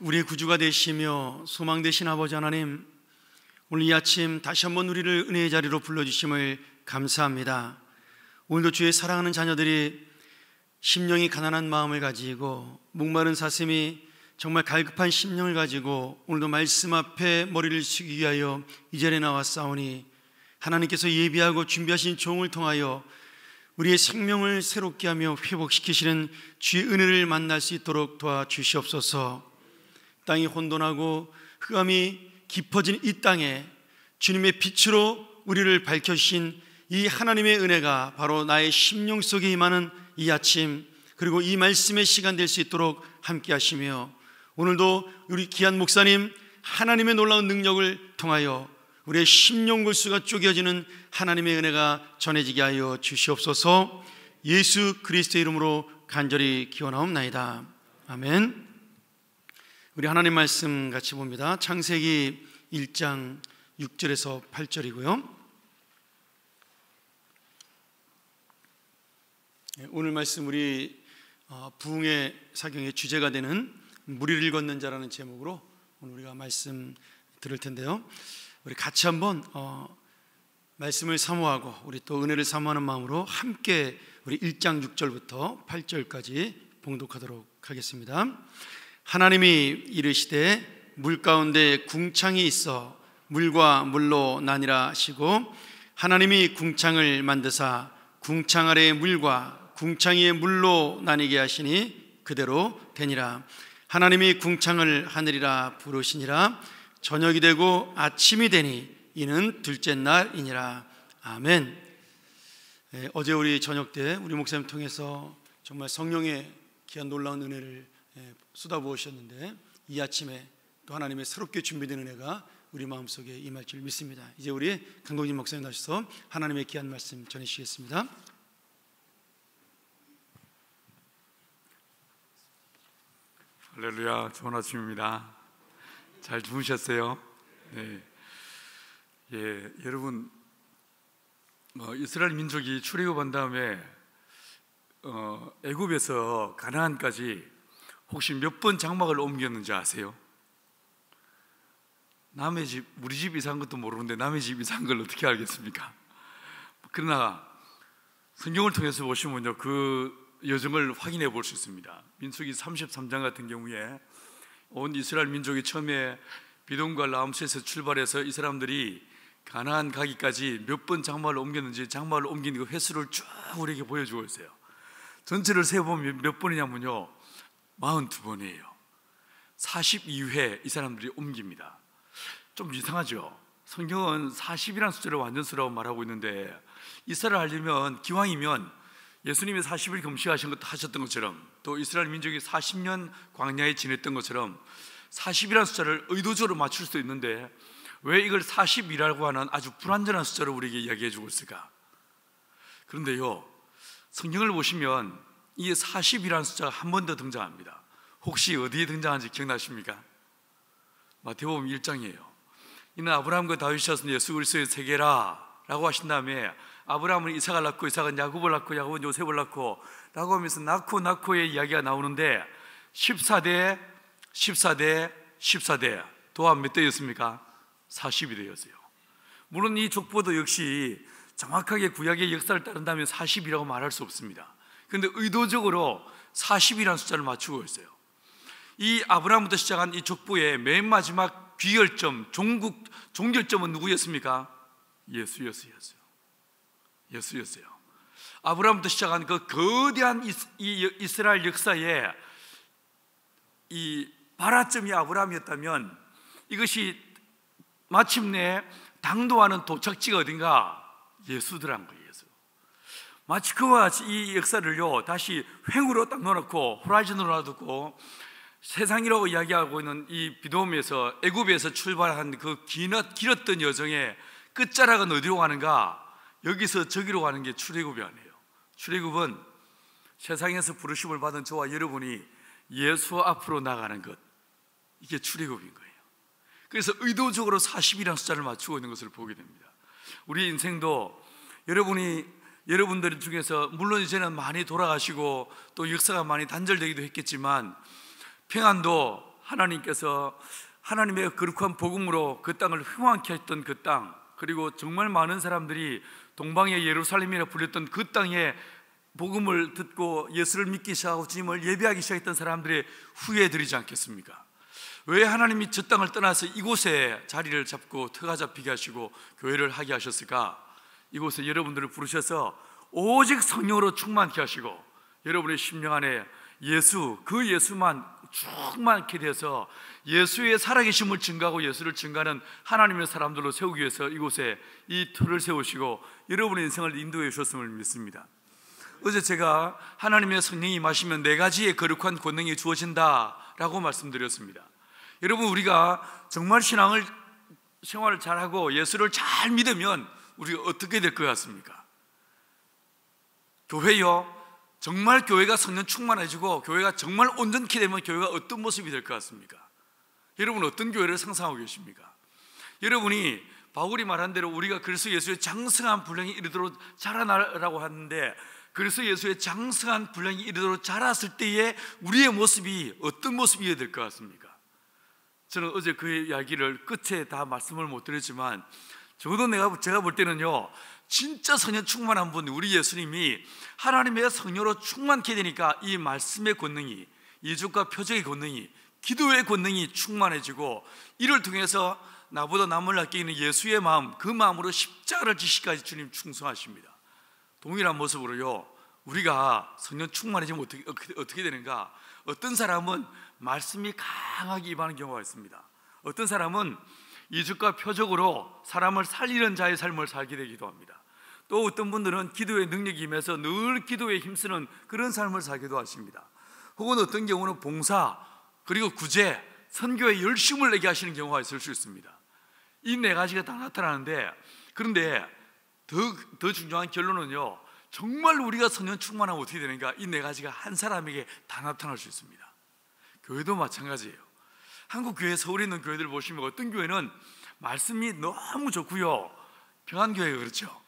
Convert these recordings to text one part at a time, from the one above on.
우리의 구주가 되시며 소망 되신 아버지 하나님, 오늘 이 아침 다시 한번 우리를 은혜의 자리로 불러주심을 감사합니다. 오늘도 주의 사랑하는 자녀들이 심령이 가난한 마음을 가지고 목마른 사슴이 정말 갈급한 심령을 가지고 오늘도 말씀 앞에 머리를 숙이기 위하여 이 자리에 나왔사오니, 하나님께서 예비하고 준비하신 종을 통하여 우리의 생명을 새롭게 하며 회복시키시는 주의 은혜를 만날 수 있도록 도와주시옵소서. 땅이 혼돈하고 흑암이 깊어진 이 땅에 주님의 빛으로 우리를 밝혀주신 이 하나님의 은혜가 바로 나의 심령 속에 임하는 이 아침, 그리고 이 말씀의 시간 될 수 있도록 함께 하시며, 오늘도 우리 귀한 목사님 하나님의 놀라운 능력을 통하여 우리의 심령 골수가 쪼개지는 하나님의 은혜가 전해지게 하여 주시옵소서. 예수 그리스도의 이름으로 간절히 기원하옵나이다. 아멘. 우리 하나님 말씀 같이 봅니다. 창세기 1장 6절에서 8절이고요. 오늘 말씀 우리 부흥의 사경의 주제가 되는 무리를 걷는 자라는 제목으로 오늘 우리가 말씀 들을 텐데요, 우리 같이 한번 말씀을 사모하고 우리 또 은혜를 사모하는 마음으로 함께 우리 1장 6절부터 8절까지 봉독하도록 하겠습니다. 하나님이 이르시되 물 가운데 궁창이 있어 물과 물로 나뉘라 하시고, 하나님이 궁창을 만드사 궁창 아래의 물과 궁창 위의 물로 나뉘게 하시니 그대로 되니라. 하나님이 궁창을 하늘이라 부르시니라. 저녁이 되고 아침이 되니 이는 둘째 날이니라. 아멘. 어제 우리 저녁 때 우리 목사님 통해서 정말 성령의 귀한 놀라운 은혜를 쏟아부으셨는데, 이 아침에 또 하나님의 새롭게 준비된 은혜가 우리 마음속에 임할 줄 믿습니다. 이제 우리 강동진 목사님 나셔서 하나님의 귀한 말씀 전해주시겠습니다. 할렐루야. 좋은 아침입니다. 잘 주무셨어요? 네. 여러분, 이스라엘 민족이 출애굽한 다음에 애굽에서 가나안까지 혹시 몇 번 장막을 옮겼는지 아세요? 남의 집, 우리 집 이사한 것도 모르는데 남의 집 이사한 걸 어떻게 알겠습니까? 그러나 성경을 통해서 보시면요, 그 여정을 확인해 볼 수 있습니다. 민수기 33장 같은 경우에 온 이스라엘 민족이 처음에 비돔과 라암스에서 출발해서 이 사람들이 가나안 가기까지 몇 번 장막을 옮겼는지, 장막을 옮긴 그 횟수를 쭉 우리에게 보여주고 있어요. 전체를 세어보면 몇 번이냐면요, 42번이에요 42회 이 사람들이 옮깁니다. 좀 이상하죠? 성경은 40이라는 숫자를 완전수라고 말하고 있는데, 이스라엘 하려면 기왕이면 예수님이 40일 금식하신 것도 하셨던 것처럼, 또 이스라엘 민족이 40년 광야에 지냈던 것처럼 40이라는 숫자를 의도적으로 맞출 수도 있는데, 왜 이걸 40이라고 하는 아주 불완전한 숫자로 우리에게 이야기해 주고 있을까? 그런데요, 성경을 보시면 이 40이라는 숫자가 한 번 더 등장합니다. 혹시 어디에 등장하는지 기억나십니까? 마태복음 1장이에요. 이는 아브라함과 다윗이었으니 예수 그리스도의 세계라 라고 하신 다음에, 아브라함은 이삭을 낳고 이삭은 야곱을 낳고 야곱은 요셉을 낳고 라고 하면서 낳고의 이야기가 나오는데, 14대 14대 14대 도합 몇 대였습니까? 40이 되었어요. 물론 이 족보도 역시 정확하게 구약의 역사를 따른다면 40이라고 말할 수 없습니다. 그런데 의도적으로 40이라는 숫자를 맞추고 있어요. 이 아브라함부터 시작한 이 족보의 맨 마지막 귀결점, 종결점은 누구였습니까? 예수였어요. 아브라함부터 시작한 그 거대한 이스라엘 역사에 이 발화점이 아브라함이었다면, 이것이 마침내 당도하는 도착지가 어딘가? 예수더란 거예요. 예수. 마치 그와 같이 이 역사를요, 다시 횡으로 딱 놓아놓고 호라이즌으로 놔두고 세상이라고 이야기하고 있는 이 비돔에서, 애굽에서 출발한 그 길었던 여정의 끝자락은 어디로 가는가? 여기서 저기로 가는 게 출애굽이 아니에요. 출애굽은 세상에서 부르심을 받은 저와 여러분이 예수 앞으로 나가는 것, 이게 출애굽인 거예요. 그래서 의도적으로 40이라는 숫자를 맞추고 있는 것을 보게 됩니다. 우리 인생도 여러분들 중에서 물론 이제는 많이 돌아가시고 또 역사가 많이 단절되기도 했겠지만, 평안도 하나님께서 하나님의 거룩한 복음으로 그 땅을 흥왕케 했던 그 땅, 그리고 정말 많은 사람들이 동방의 예루살렘이라 불렸던 그 땅에 복음을 듣고 예수를 믿기 시작하고 주님을 예배하기 시작했던 사람들의 후예들이지 않겠습니까? 왜 하나님이 저 땅을 떠나서 이곳에 자리를 잡고 터가 잡히게 하시고 교회를 하게 하셨을까? 이곳에 여러분들을 부르셔서 오직 성령으로 충만케 하시고 여러분의 심령 안에 예수, 그 예수만 충만케 돼서 예수의 살아계심을 증거하고 예수를 증거하는 하나님의 사람들로 세우기 위해서 이곳에 이 틀을 세우시고 여러분의 인생을 인도해 주셨음을 믿습니다. 어제 제가 하나님의 성령이 임하시면 4가지의 거룩한 권능이 주어진다라고 말씀드렸습니다. 여러분, 우리가 정말 생활을 잘하고 예수를 잘 믿으면 우리가 어떻게 될 것 같습니까? 교회요, 정말 교회가 성령 충만해지고 교회가 정말 온전케 되면 교회가 어떤 모습이 될 것 같습니까? 여러분, 어떤 교회를 상상하고 계십니까? 여러분이 바울이 말한 대로 우리가 그리스도 예수의 장성한 분량에 이르도록 자라나라고 하는데, 그리스도 예수의 장성한 분량에 이르도록 자랐을 때에 우리의 모습이 어떤 모습이어야 될 것 같습니까? 저는 어제 그 이야기를 끝에 다 말씀을 못 드렸지만, 적어도 제가 볼 때는요, 진짜 성령 충만한 분, 우리 예수님이 하나님의 성령으로 충만케 되니까 이 말씀의 권능이, 이적과 표적의 권능이, 기도의 권능이 충만해지고, 이를 통해서 나보다 남을 아끼는 예수의 마음, 그 마음으로 십자가를 지시까지 주님 충성하십니다. 동일한 모습으로요, 우리가 성령 충만해지면 어떻게 되는가? 어떤 사람은 말씀이 강하게 임하는 경우가 있습니다. 어떤 사람은 이적과 표적으로 사람을 살리는 자의 삶을 살게 되기도 합니다. 또 어떤 분들은 기도의 능력이 임해서 늘 기도에 힘쓰는 그런 삶을 살기도 하십니다. 혹은 어떤 경우는 봉사, 그리고 구제, 선교에 열심을 내게 하시는 경우가 있을 수 있습니다. 이 4가지가 다 나타나는데, 그런데 더 중요한 결론은요, 정말 우리가 성령 충만하면 어떻게 되는가? 이 4가지가 한 사람에게 다 나타날 수 있습니다. 교회도 마찬가지예요. 한국 교회, 서울에 있는 교회들 보시면 어떤 교회는 말씀이 너무 좋고요, 평안교회가 그렇죠.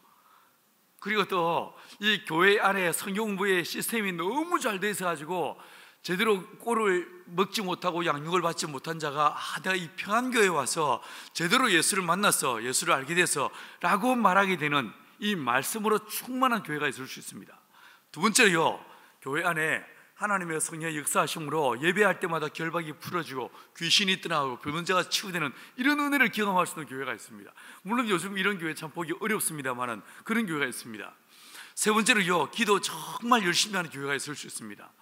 그리고 또 이 교회 안에 성경 공부의 시스템이 너무 잘 돼 있어 가지고 제대로 꼴을 먹지 못하고 양육을 받지 못한 자가 내가 이 평안교회에 와서 제대로 예수를 만났어, 예수를 알게 돼서 라고 말하게 되는 이 말씀으로 충만한 교회가 있을 수 있습니다. 두 번째로요, 교회 안에 하나님의 성령의 역사하심으로 예배할 때마다 결박이 풀어지고 귀신이 떠나고 병자가 치유되는 이런 은혜를 경험할 수 있는 교회가 있습니다. 물론 요즘 이런 교회 참 보기 어렵습니다만 그런 교회가 있습니다. 세 번째로요, 기도 정말 열심히 하는 교회가 있을 수 있습니다.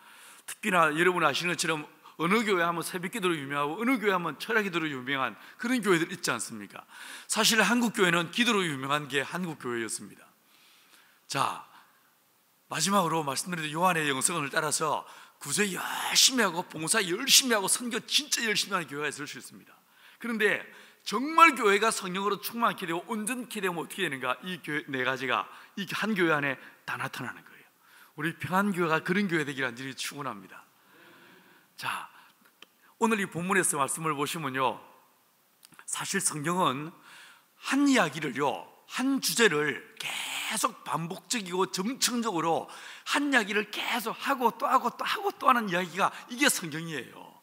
특히나 여러분 아시는 것처럼 어느 교회 하면 새벽기도로 유명하고 어느 교회 하면 철야기도로 유명한 그런 교회들 있지 않습니까? 사실 한국 교회는 기도로 유명한 게 한국 교회였습니다. 자, 마지막으로 말씀드린 요한의 영성을 따라서 구제 열심히 하고 봉사 열심히 하고 선교 진짜 열심히 하는 교회가 있을 수 있습니다. 그런데 정말 교회가 성령으로 충만케 되고 온전케 되면 어떻게 되는가? 이 4가지가 이 한 교회 안에 다 나타나는 거예요. 우리 평안교회가 그런 교회 되기를 간절히 축원합니다. 자, 오늘 이 본문에서 말씀을 보시면요, 사실 성경은 한 이야기를요, 한 주제를 계속 반복적이고 점층적으로 한 이야기를 계속 하고 또 하고 또 하고 또 하는 이야기가 이게 성경이에요.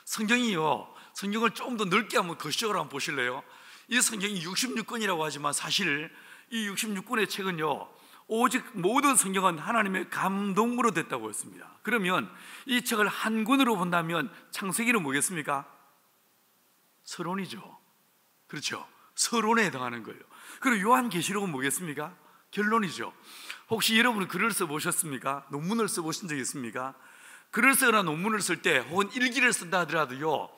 성경이요, 성경을 조금 더 넓게 한번 거시적으로 한번 보실래요? 이 성경이 66권이라고 하지만 사실 이 66권의 책은요, 오직 모든 성경은 하나님의 감동으로 됐다고 했습니다. 그러면 이 책을 한 권으로 본다면 창세기는 뭐겠습니까? 서론이죠. 그렇죠? 서론에 해당하는 거예요. 그리고 요한계시록은 뭐겠습니까? 결론이죠. 혹시 여러분은 글을 써보셨습니까? 논문을 써보신 적이 있습니까? 글을 쓰거나 논문을 쓸 때 혹은 일기를 쓴다 하더라도요,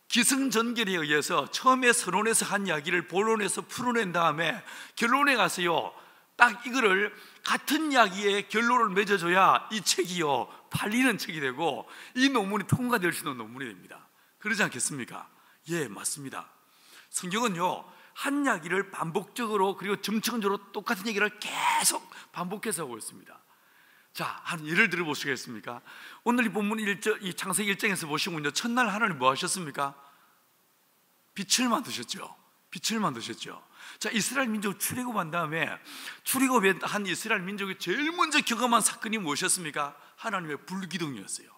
기승전결에 의해서 처음에 서론에서 한 이야기를 본론에서 풀어낸 다음에 결론에 가서요, 딱 이거를 같은 이야기의 결론을 맺어줘야 이 책이요 팔리는 책이 되고 이 논문이 통과될 수 있는 논문이 됩니다. 그러지 않겠습니까? 예, 맞습니다. 성경은요, 한 이야기를 반복적으로 그리고 점층적으로 똑같은 얘기를 계속 반복해서 하고 있습니다. 자, 한 예를 들어 보시겠습니까? 오늘 이 본문 1절, 이 창세기 1장에서 보시면요, 첫날 하나님 뭐 하셨습니까? 빛을 만드셨죠. 빛을 만드셨죠. 자, 이스라엘 민족 출애굽한 다음에 출애굽한 이스라엘 민족이 제일 먼저 경험한 사건이 무엇이었습니까? 하나님의 불기둥이었어요.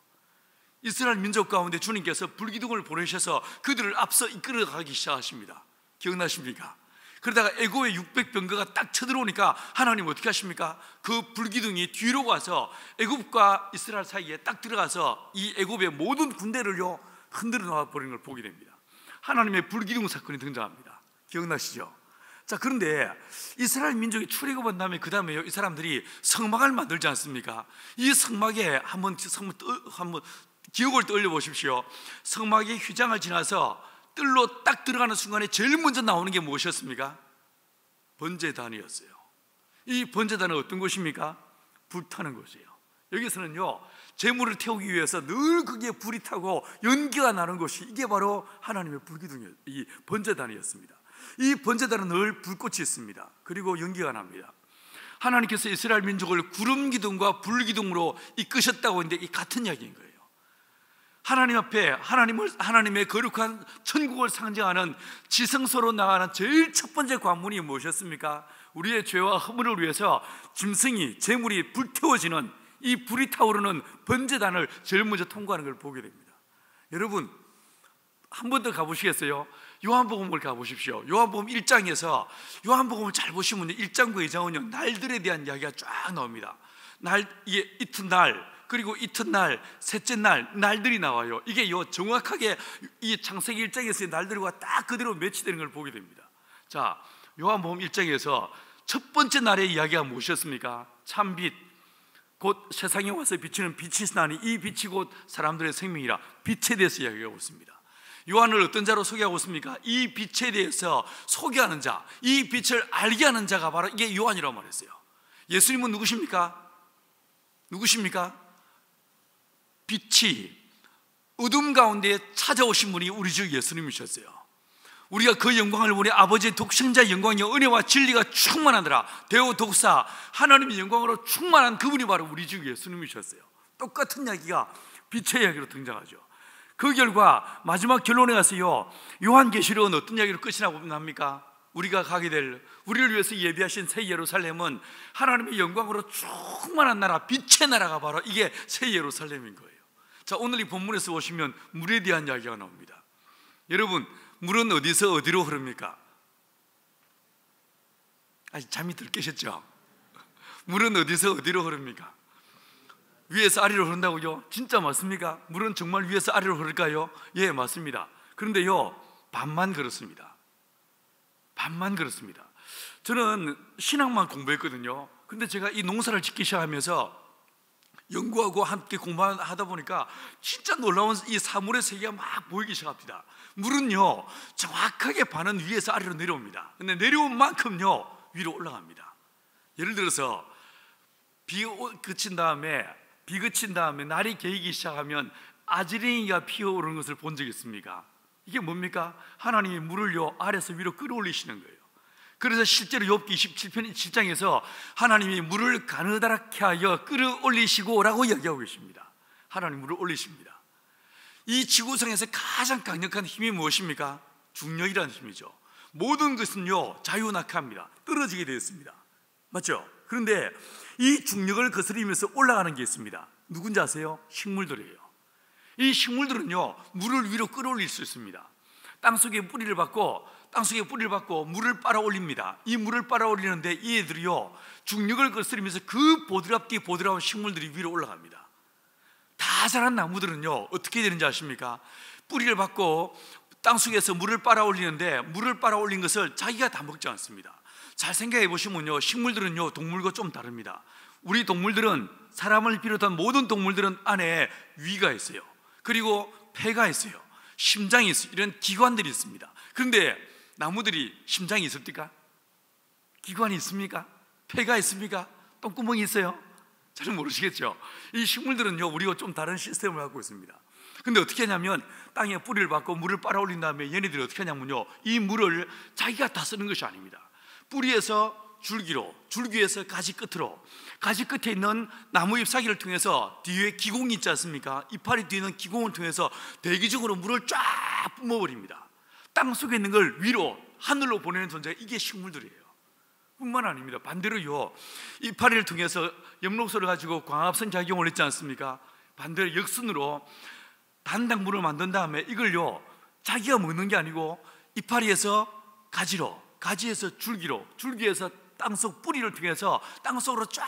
이스라엘 민족 가운데 주님께서 불기둥을 보내셔서 그들을 앞서 이끌어가기 시작하십니다. 기억나십니까? 그러다가 애굽의 600병거가 딱 쳐들어오니까 하나님 어떻게 하십니까? 그 불기둥이 뒤로 가서 애굽과 이스라엘 사이에 딱 들어가서 이 애굽의 모든 군대를요 흔들어 놓아 버리는 걸 보게 됩니다. 하나님의 불기둥 사건이 등장합니다. 기억나시죠? 자, 그런데 이스라엘 민족이 출애굽한 다음에 그 다음에요 이 사람들이 성막을 만들지 않습니까? 이 성막에 한번 기억을 떠올려 보십시오. 성막의 휘장을 지나서 뜰로 딱 들어가는 순간에 제일 먼저 나오는 게 무엇이었습니까? 번제단이었어요. 이 번제단은 어떤 곳입니까? 불타는 곳이에요. 여기서는요 재물을 태우기 위해서 늘 거기에 불이 타고 연기가 나는 곳이 이게 바로 하나님의 불기둥이었어요. 이 번제단이었습니다. 이 번제단은 늘 불꽃이 있습니다. 그리고 연기가 납니다. 하나님께서 이스라엘 민족을 구름 기둥과 불 기둥으로 이끄셨다고 했는데 이 같은 이야기인 거예요. 하나님 앞에 하나님의 거룩한 천국을 상징하는 지성소로 나가는 제일 첫 번째 관문이 무엇이었습니까? 우리의 죄와 허물을 위해서 짐승이 제물이 불태워지는 이 불이 타오르는 번제단을 제일 먼저 통과하는 걸 보게 됩니다. 여러분 한 번 더 가보시겠어요? 요한복음을 가보십시오. 요한복음 1장에서 요한복음을 잘 보시면 1장과 2장은요 날들에 대한 이야기가 쫙 나옵니다. 이게 이튿날 그리고 이튿날, 셋째 날, 날들이 나와요. 이게 정확하게 이 창세기 1장에서의 날들과 딱 그대로 매치되는 걸 보게 됩니다. 자, 요한복음 1장에서 첫 번째 날의 이야기가 무엇이었습니까? 참빛, 곧 세상에 와서 비치는 빛이 나니 이 빛이 곧 사람들의 생명이라 빛에 대해서 이야기하고 있습니다. 요한을 어떤 자로 소개하고 있습니까? 이 빛에 대해서 소개하는 자, 이 빛을 알게 하는 자가 바로 이게 요한이라고 말했어요. 예수님은 누구십니까? 빛이 어둠 가운데 찾아오신 분이 우리 주 예수님이셨어요. 우리가 그 영광을 보니 아버지의 독생자의 영광이 은혜와 진리가 충만하더라. 대오독사 하나님의 영광으로 충만한 그분이 바로 우리 주 예수님이셨어요. 똑같은 이야기가 빛의 이야기로 등장하죠. 그 결과 마지막 결론에 가서요 요한계시록은 어떤 이야기로 끝이 납니까? 우리가 가게 될 우리를 위해서 예비하신 새 예루살렘은 하나님의 영광으로 충만한 나라, 빛의 나라가 바로 이게 새 예루살렘인 거예요. 자, 오늘 이 본문에서 보시면 물에 대한 이야기가 나옵니다. 여러분, 물은 어디서 어디로 흐릅니까? 아직 잠이 들 깨셨죠? 물은 어디서 어디로 흐릅니까? 위에서 아래로 흐른다고요? 진짜 맞습니까? 물은 정말 위에서 아래로 흐를까요? 예, 맞습니다. 그런데요 반만 그렇습니다. 저는 신학만 공부했거든요. 근데 제가 이 농사를 짓기 시작하면서 연구하고 함께 공부하다 보니까 진짜 놀라운 이 사물의 세계가 막 보이기 시작합니다. 물은요 정확하게 반은 위에서 아래로 내려옵니다. 근데 내려온 만큼요 위로 올라갑니다. 예를 들어서 비 그친 다음에 날이 개이기 시작하면 아지랭이가 피어오르는 것을 본 적 있습니까? 이게 뭡니까? 하나님이 물을요 아래에서 위로 끌어올리시는 거예요. 그래서 실제로 욥기 27편 7장에서 하나님이 물을 가느다랗게 하여 끌어올리시고 라고 이야기하고 계십니다. 하나님 물을 올리십니다. 이 지구상에서 가장 강력한 힘이 무엇입니까? 중력이라는 힘이죠. 모든 것은요 자유낙하합니다. 떨어지게 되어 있습니다. 맞죠? 그런데 이 중력을 거스리면서 올라가는 게 있습니다. 누군지 아세요? 식물들이에요. 이 식물들은요 물을 위로 끌어올릴 수 있습니다. 땅속에 뿌리를 받고 물을 빨아올립니다. 이 물을 빨아올리는데 이 애들이요 중력을 거스리면서 그 보드라운 식물들이 위로 올라갑니다. 다 자란 나무들은요 어떻게 되는지 아십니까? 뿌리를 받고 땅속에서 물을 빨아올리는데 물을 빨아올린 것을 자기가 다 먹지 않습니다. 잘 생각해 보시면요 식물들은요 동물과 좀 다릅니다. 우리 동물들은 사람을 비롯한 모든 동물들은 안에 위가 있어요. 그리고 폐가 있어요. 심장이 있어요. 이런 기관들이 있습니다. 그런데 나무들이 심장이 있습니까? 기관이 있습니까? 폐가 있습니까? 똥구멍이 있어요? 잘 모르시겠죠? 이 식물들은요 우리와 좀 다른 시스템을 갖고 있습니다. 근데 어떻게 하냐면 땅에 뿌리를 받고 물을 빨아올린 다음에 얘네들이 어떻게 하냐면요 이 물을 자기가 다 쓰는 것이 아닙니다. 뿌리에서 줄기로, 줄기에서 가지 끝으로, 가지 끝에 있는 나무 잎사귀를 통해서 뒤에 기공이 있지 않습니까? 이파리 뒤에 있는 기공을 통해서 대기적으로 물을 쫙 뿜어버립니다. 땅 속에 있는 걸 위로 하늘로 보내는 존재가 이게 식물들이에요. 뿐만 아닙니다. 반대로요 이파리를 통해서 엽록소를 가지고 광합성 작용을 했지 않습니까? 반대로 역순으로 단당물을 만든 다음에 이걸요 자기가 먹는 게 아니고 이파리에서 가지로, 가지에서 줄기로, 줄기에서 땅속 뿌리를 통해서 땅속으로 쫙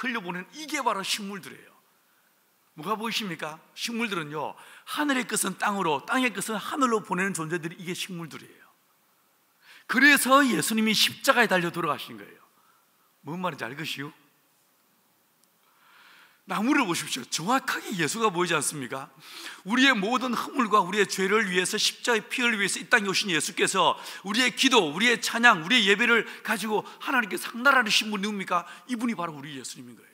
흘려보내는 이게 바로 식물들이에요. 뭐가 보이십니까? 식물들은요 하늘의 끝은 땅으로, 땅의 끝은 하늘로 보내는 존재들이 이게 식물들이에요. 그래서 예수님이 십자가에 달려 돌아가신 거예요. 뭔 말인지 알겠시요? 나무를 보십시오. 정확하게 예수가 보이지 않습니까? 우리의 모든 허물과 우리의 죄를 위해서 십자가의 피를 위해서 이 땅에 오신 예수께서 우리의 기도, 우리의 찬양, 우리의 예배를 가지고 하나님께 상달하신 분이 누굽니까? 이분이 바로 우리 예수님인 거예요.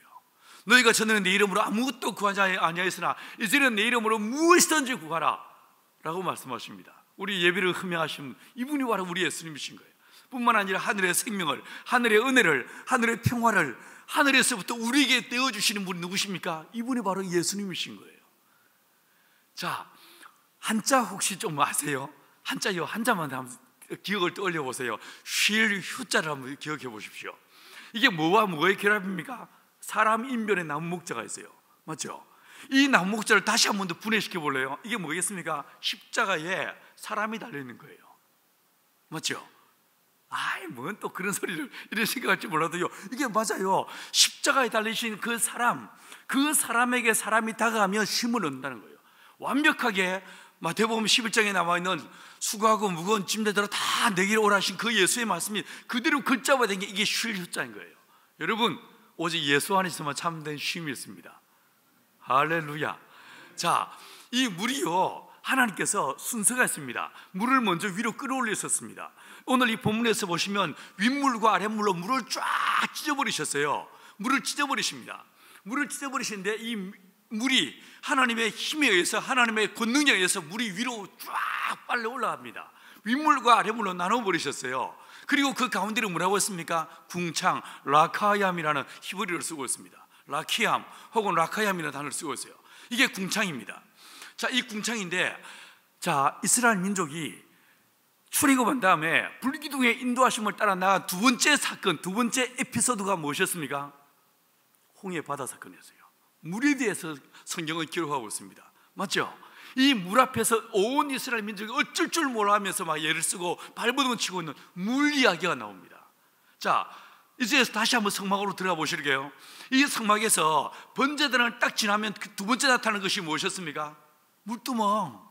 너희가 전에는 내 이름으로 아무것도 구하지 아니하였으나 이제는 내 이름으로 무엇이든지 구하라 라고 말씀하십니다. 우리 예배를 흠양하신 이분이 바로 우리 예수님이신 거예요. 뿐만 아니라 하늘의 생명을, 하늘의 은혜를, 하늘의 평화를 하늘에서부터 우리에게 떼어주시는 분이 누구십니까? 이분이 바로 예수님이신 거예요. 자, 한자 혹시 좀 아세요? 한자요, 한자만 한번 기억을 떠올려 보세요. 쉴 휴자를 한번 기억해 보십시오. 이게 뭐와 뭐의 결합입니까? 사람 인변의 나무목자가 있어요. 맞죠? 이 나무목자를 다시 한 번 더 분해시켜 볼래요? 이게 뭐겠습니까? 십자가에 사람이 달려있는 거예요. 맞죠? 아이, 뭔 또 그런 소리를 이런 생각할지 몰라도요, 이게 맞아요. 십자가에 달리신 그 사람, 그 사람에게 사람이 다가가면 힘을 얻는다는 거예요. 완벽하게 마태복음 11장에 나와있는 수고하고 무거운 짐들들아 다 내게로 오라 하신 그 예수의 말씀이 그대로 글자화 된 게 이게 쉴 휴자인 거예요. 여러분, 오직 예수 안에서만 참된 쉼이 있습니다. 할렐루야. 자, 이 물이요 하나님께서 순서가 있습니다. 물을 먼저 위로 끌어올리셨습니다. 오늘 이 본문에서 보시면 윗물과 아랫물로 물을 쫙 찢어버리셨어요. 물을 찢어버리십니다. 물을 찢어버리시는데 이 물이 하나님의 힘에 의해서, 하나님의 권능에 의해서 물이 위로 쫙 빨려 올라갑니다. 윗물과 아랫물로 나눠버리셨어요. 그리고 그 가운데를 뭐라고 했습니까? 궁창, 라카얌이라는 히브리어를 쓰고 있습니다. 라키암 혹은 라카얌이라는 단어를 쓰고 있어요. 이게 궁창입니다. 자, 이 궁창인데, 자, 이스라엘 민족이 출애굽한 다음에 불기둥의 인도하심을 따라 나간 두 번째 사건, 두 번째 에피소드가 무엇이었습니까? 홍해 바다 사건이었어요. 물에 대해서 성경은 기록하고 있습니다. 맞죠? 이 물 앞에서 온 이스라엘 민족이 어쩔 줄 몰라 하면서 막 예를 쓰고 발버둥을 치고 있는 물 이야기가 나옵니다. 자, 이제 다시 한번 성막으로 들어가 보실게요. 이 성막에서 번제단을 딱 지나면 그 두 번째 나타나는 것이 무엇이었습니까? 물두멍.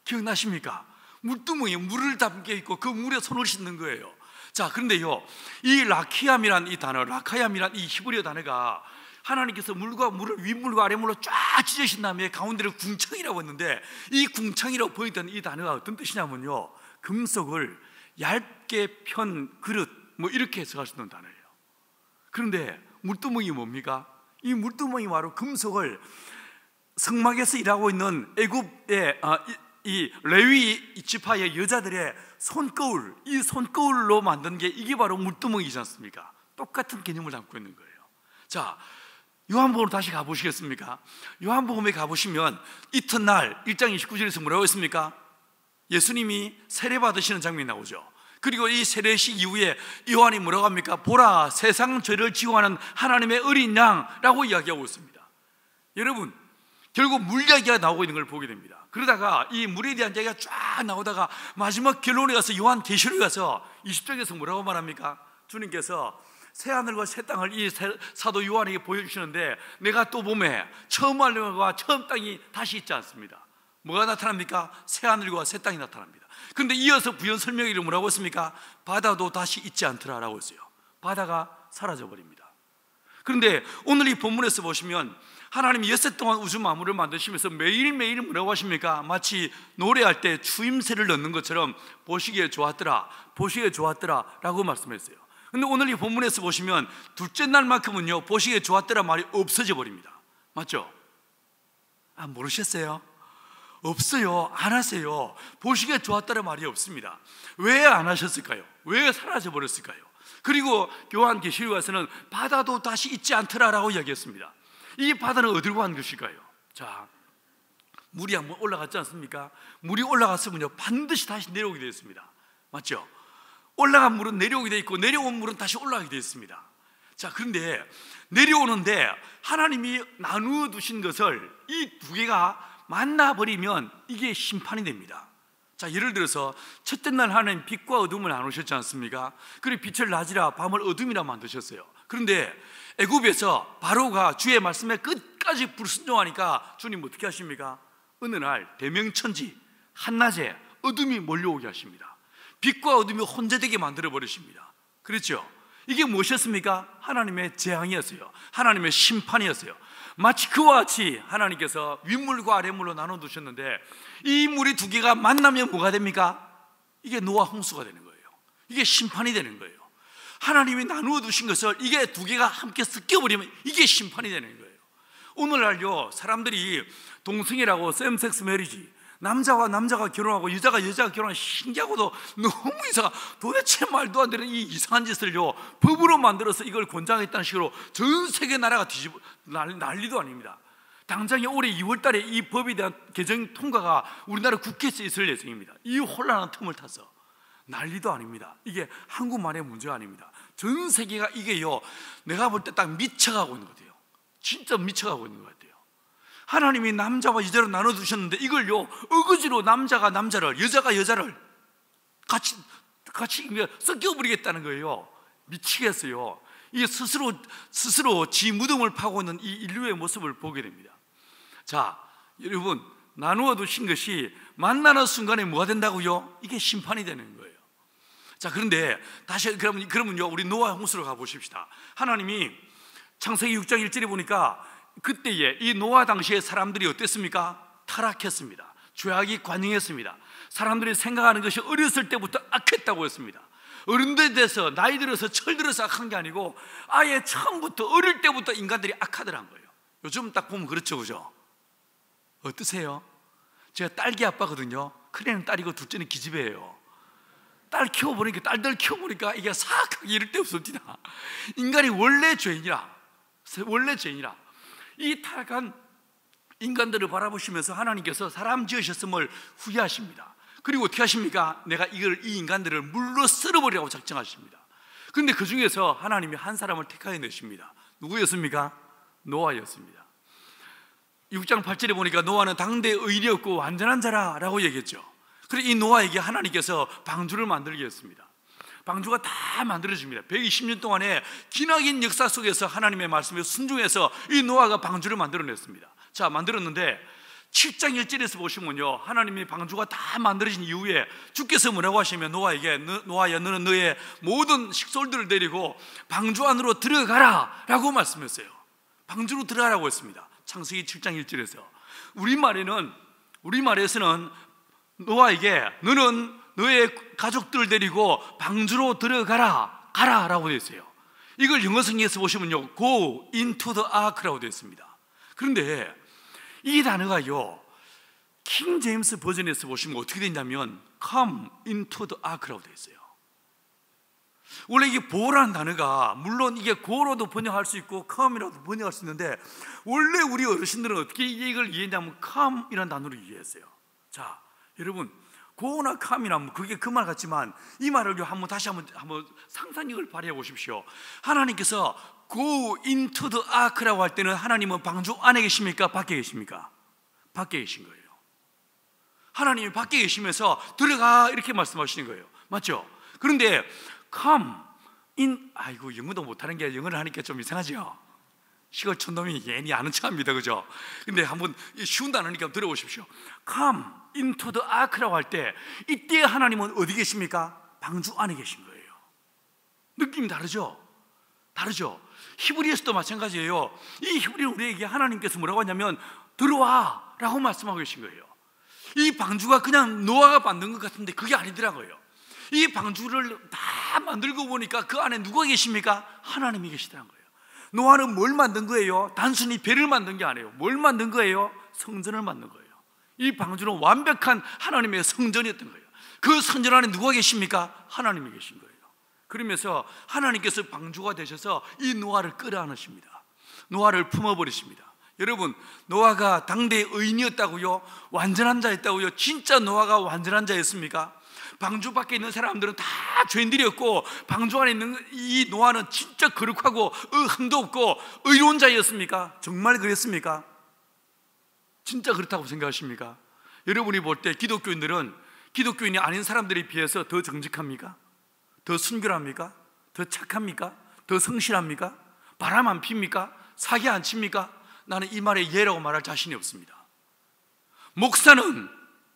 기억나십니까? 물두멍에 물을 담게 있고 그 물에 손을 씻는 거예요. 자, 그런데요, 이 라키암이란 이 단어, 라카얌이란 이 히브리어 단어가 하나님께서 물과 물을 윗물과 아랫물로 쫙 찢으신 다음에 가운데를 궁창이라고 했는데, 이 궁창이라고 보였던 이 단어가 어떤 뜻이냐면요, 금속을 얇게 편 그릇 뭐 이렇게 해석할 수 있는 단어예요. 그런데 물두멍이 뭡니까? 이 물두멍이 바로 금속을 성막에서 일하고 있는 애굽의 이 레위 지파의 여자들의 손거울, 이 손거울로 만든 게 이게 바로 물두멍이지 않습니까? 똑같은 개념을 담고 있는 거예요. 자, 요한복음으로 다시 가보시겠습니까? 요한복음에 가보시면 이튿날 1장 29절에서 뭐라고 했습니까? 예수님이 세례 받으시는 장면이 나오죠. 그리고 이 세례식 이후에 요한이 뭐라고 합니까? 보라, 세상 죄를 지고하는 하나님의 어린 양라고 이야기하고 있습니다. 여러분, 결국 물 이야기가 나오고 있는 걸 보게 됩니다. 그러다가 이 물에 대한 이야기가 쫙 나오다가 마지막 결론에 가서 요한 계시록에 가서 20장에서 뭐라고 말합니까? 주님께서 새하늘과 새 땅을 이 사도 요한에게 보여주시는데, 내가 또 봄에 처음 하늘과 처음 땅이 다시 있지 않습니다. 뭐가 나타납니까? 새하늘과 새 땅이 나타납니다. 그런데 이어서 부연 설명이 뭐라고 했습니까? 바다도 다시 있지 않더라라고 했어요. 바다가 사라져버립니다. 그런데 오늘 이 본문에서 보시면 하나님이 엿새 동안 우주 만물을 만드시면서 매일매일 뭐라고 하십니까? 마치 노래할 때 추임새를 넣는 것처럼 보시기에 좋았더라, 보시기에 좋았더라 라고 말씀했어요. 근데 오늘 이 본문에서 보시면 둘째 날만큼은요, 보시기에 좋았더라 말이 없어져 버립니다. 맞죠? 아, 모르셨어요? 없어요. 안 하세요. 보시기에 좋았더라 말이 없습니다. 왜 안 하셨을까요? 왜 사라져 버렸을까요? 그리고 요한계시록에서는 바다도 다시 있지 않더라라고 이야기했습니다. 이 바다는 어디로 간 것일까요? 자, 물이 한번 올라갔지 않습니까? 물이 올라갔으면요, 반드시 다시 내려오게 되어 있습니다. 맞죠? 올라간 물은 내려오게 되어 있고 내려온 물은 다시 올라가게 되어 있습니다. 자, 그런데 내려오는데 하나님이 나누어 두신 것을 이 두 개가 만나버리면 이게 심판이 됩니다. 자, 예를 들어서 첫째 날 하나님 빛과 어둠을 나누셨지 않습니까? 그리고 빛을 낮이라 밤을 어둠이라 만드셨어요. 그런데 애굽에서 바로가 주의 말씀에 끝까지 불순종하니까 주님 어떻게 하십니까? 어느 날 대명천지 한낮에 어둠이 몰려오게 하십니다. 빛과 어둠이 혼재되게 만들어 버리십니다. 그렇죠? 이게 무엇이었습니까? 하나님의 재앙이었어요. 하나님의 심판이었어요. 마치 그와 같이 하나님께서 윗물과 아랫물로 나눠두셨는데 이 물이 두 개가 만나면 뭐가 됩니까? 이게 노아 홍수가 되는 거예요. 이게 심판이 되는 거예요. 하나님이 나누어 두신 것을 이게 두 개가 함께 섞여버리면 이게 심판이 되는 거예요. 오늘날요, 사람들이 동성애라고 샘섹스 메리지, 남자와 남자가 결혼하고 여자가 결혼하는 신기하고도 너무 이상한, 도대체 말도 안 되는 이 이상한 짓을요 법으로 만들어서 이걸 권장했다는 식으로 전 세계 나라가 뒤집어 난리도 아닙니다. 당장에 올해 2월 달에 이 법에 대한 개정 통과가 우리나라 국회에서 있을 예정입니다. 이 혼란한 틈을 타서 난리도 아닙니다. 이게 한국만의 문제가 아닙니다. 전 세계가 이게요, 내가 볼 때 딱 미쳐가고 있는 것 같아요. 진짜 미쳐가고 있는 것 같아요. 하나님이 남자와 여자로 나눠두셨는데 이걸요 어거지로 남자가 남자를, 여자가 여자를 같이 섞여버리겠다는 거예요. 미치겠어요. 이게 스스로 지 무덤을 파고 있는 이 인류의 모습을 보게 됩니다. 자, 여러분, 나누어 두신 것이 만나는 뭐가 된다고요? 이게 심판이 되는 거예요. 자, 그런데 다시 그러면요 우리 노아 홍수로 가보십시다. 하나님이 창세기 6장 1절에 보니까 그때에 이 노아 당시의 사람들이 어땠습니까? 타락했습니다. 죄악이 관영했습니다. 사람들이 생각하는 것이 어렸을 때부터 악했다고 했습니다. 어른들 돼서 나이 들어서 철 들어서 악한 게 아니고 아예 처음부터 어릴 때부터 인간들이 악하더란 거예요. 요즘 딱 보면 그렇죠, 그죠? 어떠세요? 제가 딸기 아빠거든요. 큰애는 딸이고 둘째는 기집애예요. 딸들 키워보니까 이게 사악하게 이럴 데 없습니다. 인간이 원래 죄인이라 이 타락한 인간들을 바라보시면서 하나님께서 사람 지으셨음을 후회하십니다. 그리고 어떻게 하십니까? 이 인간들을 물로 썰어버리라고 작정하십니다. 그런데 그 중에서 하나님이 한 사람을 택하여 내십니다. 누구였습니까? 노아였습니다. 6장 8절에 보니까 노아는 당대의 의인이었고 완전한 자라라고 얘기했죠. 그래서 이 노아에게 하나님께서 방주를 만들게 했습니다. 방주가 다 만들어집니다. 120년 동안의 기나긴 역사 속에서 하나님의 말씀에 순종해서 이 노아가 방주를 만들어냈습니다. 자, 만들었는데 7장 1절에서 보시면요, 하나님이 방주가 다 만들어진 이후에 주께서 뭐라고 하시면 노아에게, 노아야 너는 너의 모든 식솔들을 데리고 방주 안으로 들어가라 라고 말씀했어요. 방주로 들어가라고 했습니다. 창세기 7장 1절에서. 우리말에서는 노아에게 너는 너의 가족들을 데리고 방주로 들어가라 라고 되어 있어요. 이걸 영어 성경에서 보시면요, Go into the ark라고 되어 있습니다. 그런데 이 단어가요, 킹 제임스 버전에서 보시면 어떻게 되냐면 Come into the ark라고 되어 있어요. 원래 이게 보라는 단어가 물론 이게 고로도 번역할 수 있고 come이라도 번역할 수 있는데 원래 우리 어르신들은 어떻게 이걸 이해했냐면 come이라는 단어로 이해했어요. 자, 여러분, 고나 come이라면 그게 그 말 같지만 이 말을 다시 한번 상상력을 발휘해 보십시오. 하나님께서 Go into the ark라고 할 때는 하나님은 방주 안에 계십니까? 밖에 계십니까? 밖에 계신 거예요. 하나님이 밖에 계시면서 들어가 이렇게 말씀하시는 거예요. 맞죠? 그런데 come in, 아이고 영어도 못하는 게 영어를 하니까 좀 이상하죠? 시골촌놈이 괜히 아는 척합니다, 그죠? 근데 한번 쉬운 단어니까 들어보십시오. come into the ark라고 할 때 이때 하나님은 어디 계십니까? 방주 안에 계신 거예요. 느낌이 다르죠? 히브리에서도 마찬가지예요. 이 히브리는 우리에게 하나님께서 뭐라고 하냐면 들어와 라고 말씀하고 계신 거예요. 이 방주가 그냥 노아가 만든 것 같은데 그게 아니더라고요. 이 방주를 다 만들고 보니까 그 안에 누가 계십니까? 하나님이 계시더란 거예요. 노아는 뭘 만든 거예요? 단순히 배를 만든 게 아니에요. 뭘 만든 거예요? 성전을 만든 거예요. 이 방주는 완벽한 하나님의 성전이었던 거예요. 그 성전 안에 누가 계십니까? 하나님이 계신 거예요. 그러면서 하나님께서 방주가 되셔서 이 노아를 끌어안으십니다. 노아를 품어버리십니다. 여러분, 노아가 당대의 의인이었다고요? 완전한 자였다고요? 진짜 노아가 완전한 자였습니까? 방주 밖에 있는 사람들은 다 죄인들이었고 방주 안에 있는 이 노아는 진짜 거룩하고 흠도 없고 의로운 자였습니까? 정말 그랬습니까? 진짜 그렇다고 생각하십니까? 여러분이 볼 때 기독교인들은 기독교인이 아닌 사람들에 비해서 더 정직합니까? 더 순결합니까? 더 착합니까? 더 성실합니까? 바람 안 핍니까? 사기 안 칩니까? 나는 이 말에 예라고 말할 자신이 없습니다. 목사는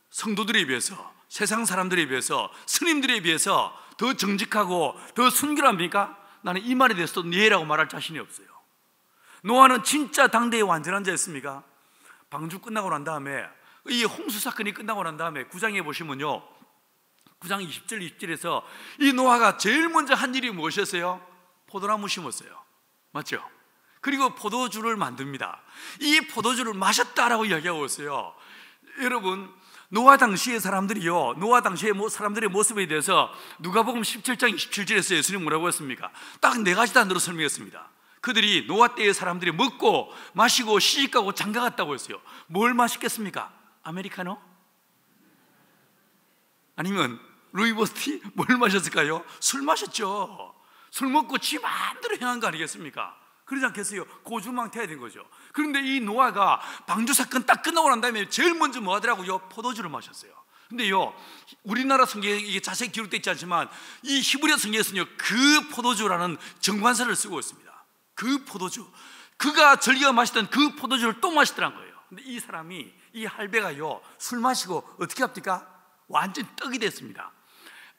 성도들에 비해서, 세상 사람들에 비해서, 스님들에 비해서 더 정직하고 더 순결합니까? 나는 이 말에 대해서도 예라고 말할 자신이 없어요. 노아는 진짜 당대의 완전한 자였습니까? 방주 끝나고 난 다음에, 이 홍수 사건이 끝나고 난 다음에 9장에 보시면요, 9장 20절 20절에서 이 노아가 제일 먼저 한 일이 무엇이었어요? 포도나무 심었어요. 맞죠? 그리고 포도주를 만듭니다. 이 포도주를 마셨다라고 이야기하고 있어요. 여러분, 노아 당시의 사람들이요, 노아 당시의 사람들의 모습에 대해서 누가복음 17장 27절에서 예수님 뭐라고 했습니까? 딱 네 가지 단어로 설명했습니다. 그들이 노아 때의 사람들이 먹고 마시고 시집가고 장가갔다고 했어요. 뭘 마셨겠습니까? 아메리카노? 아니면 루이보스티? 뭘 마셨을까요? 술 마셨죠. 술 먹고 지 마음대로 행한 거 아니겠습니까? 그러지 않겠어요? 고주망태해야 된 거죠. 그런데 이 노아가 방주 사건 딱 끝나고 난 다음에 제일 먼저 뭐 하더라고요? 포도주를 마셨어요. 근데요, 우리나라 성경에 이게 자세히 기록되어 있지 않지만 이 히브리어 성경에서는요, 그 포도주라는 정관사를 쓰고 있습니다. 그 포도주, 그가 즐겨 마시던 그 포도주를 또 마시더란 거예요. 근데 이 사람이, 이 할배가요, 술 마시고 어떻게 합니까? 완전 떡이 됐습니다.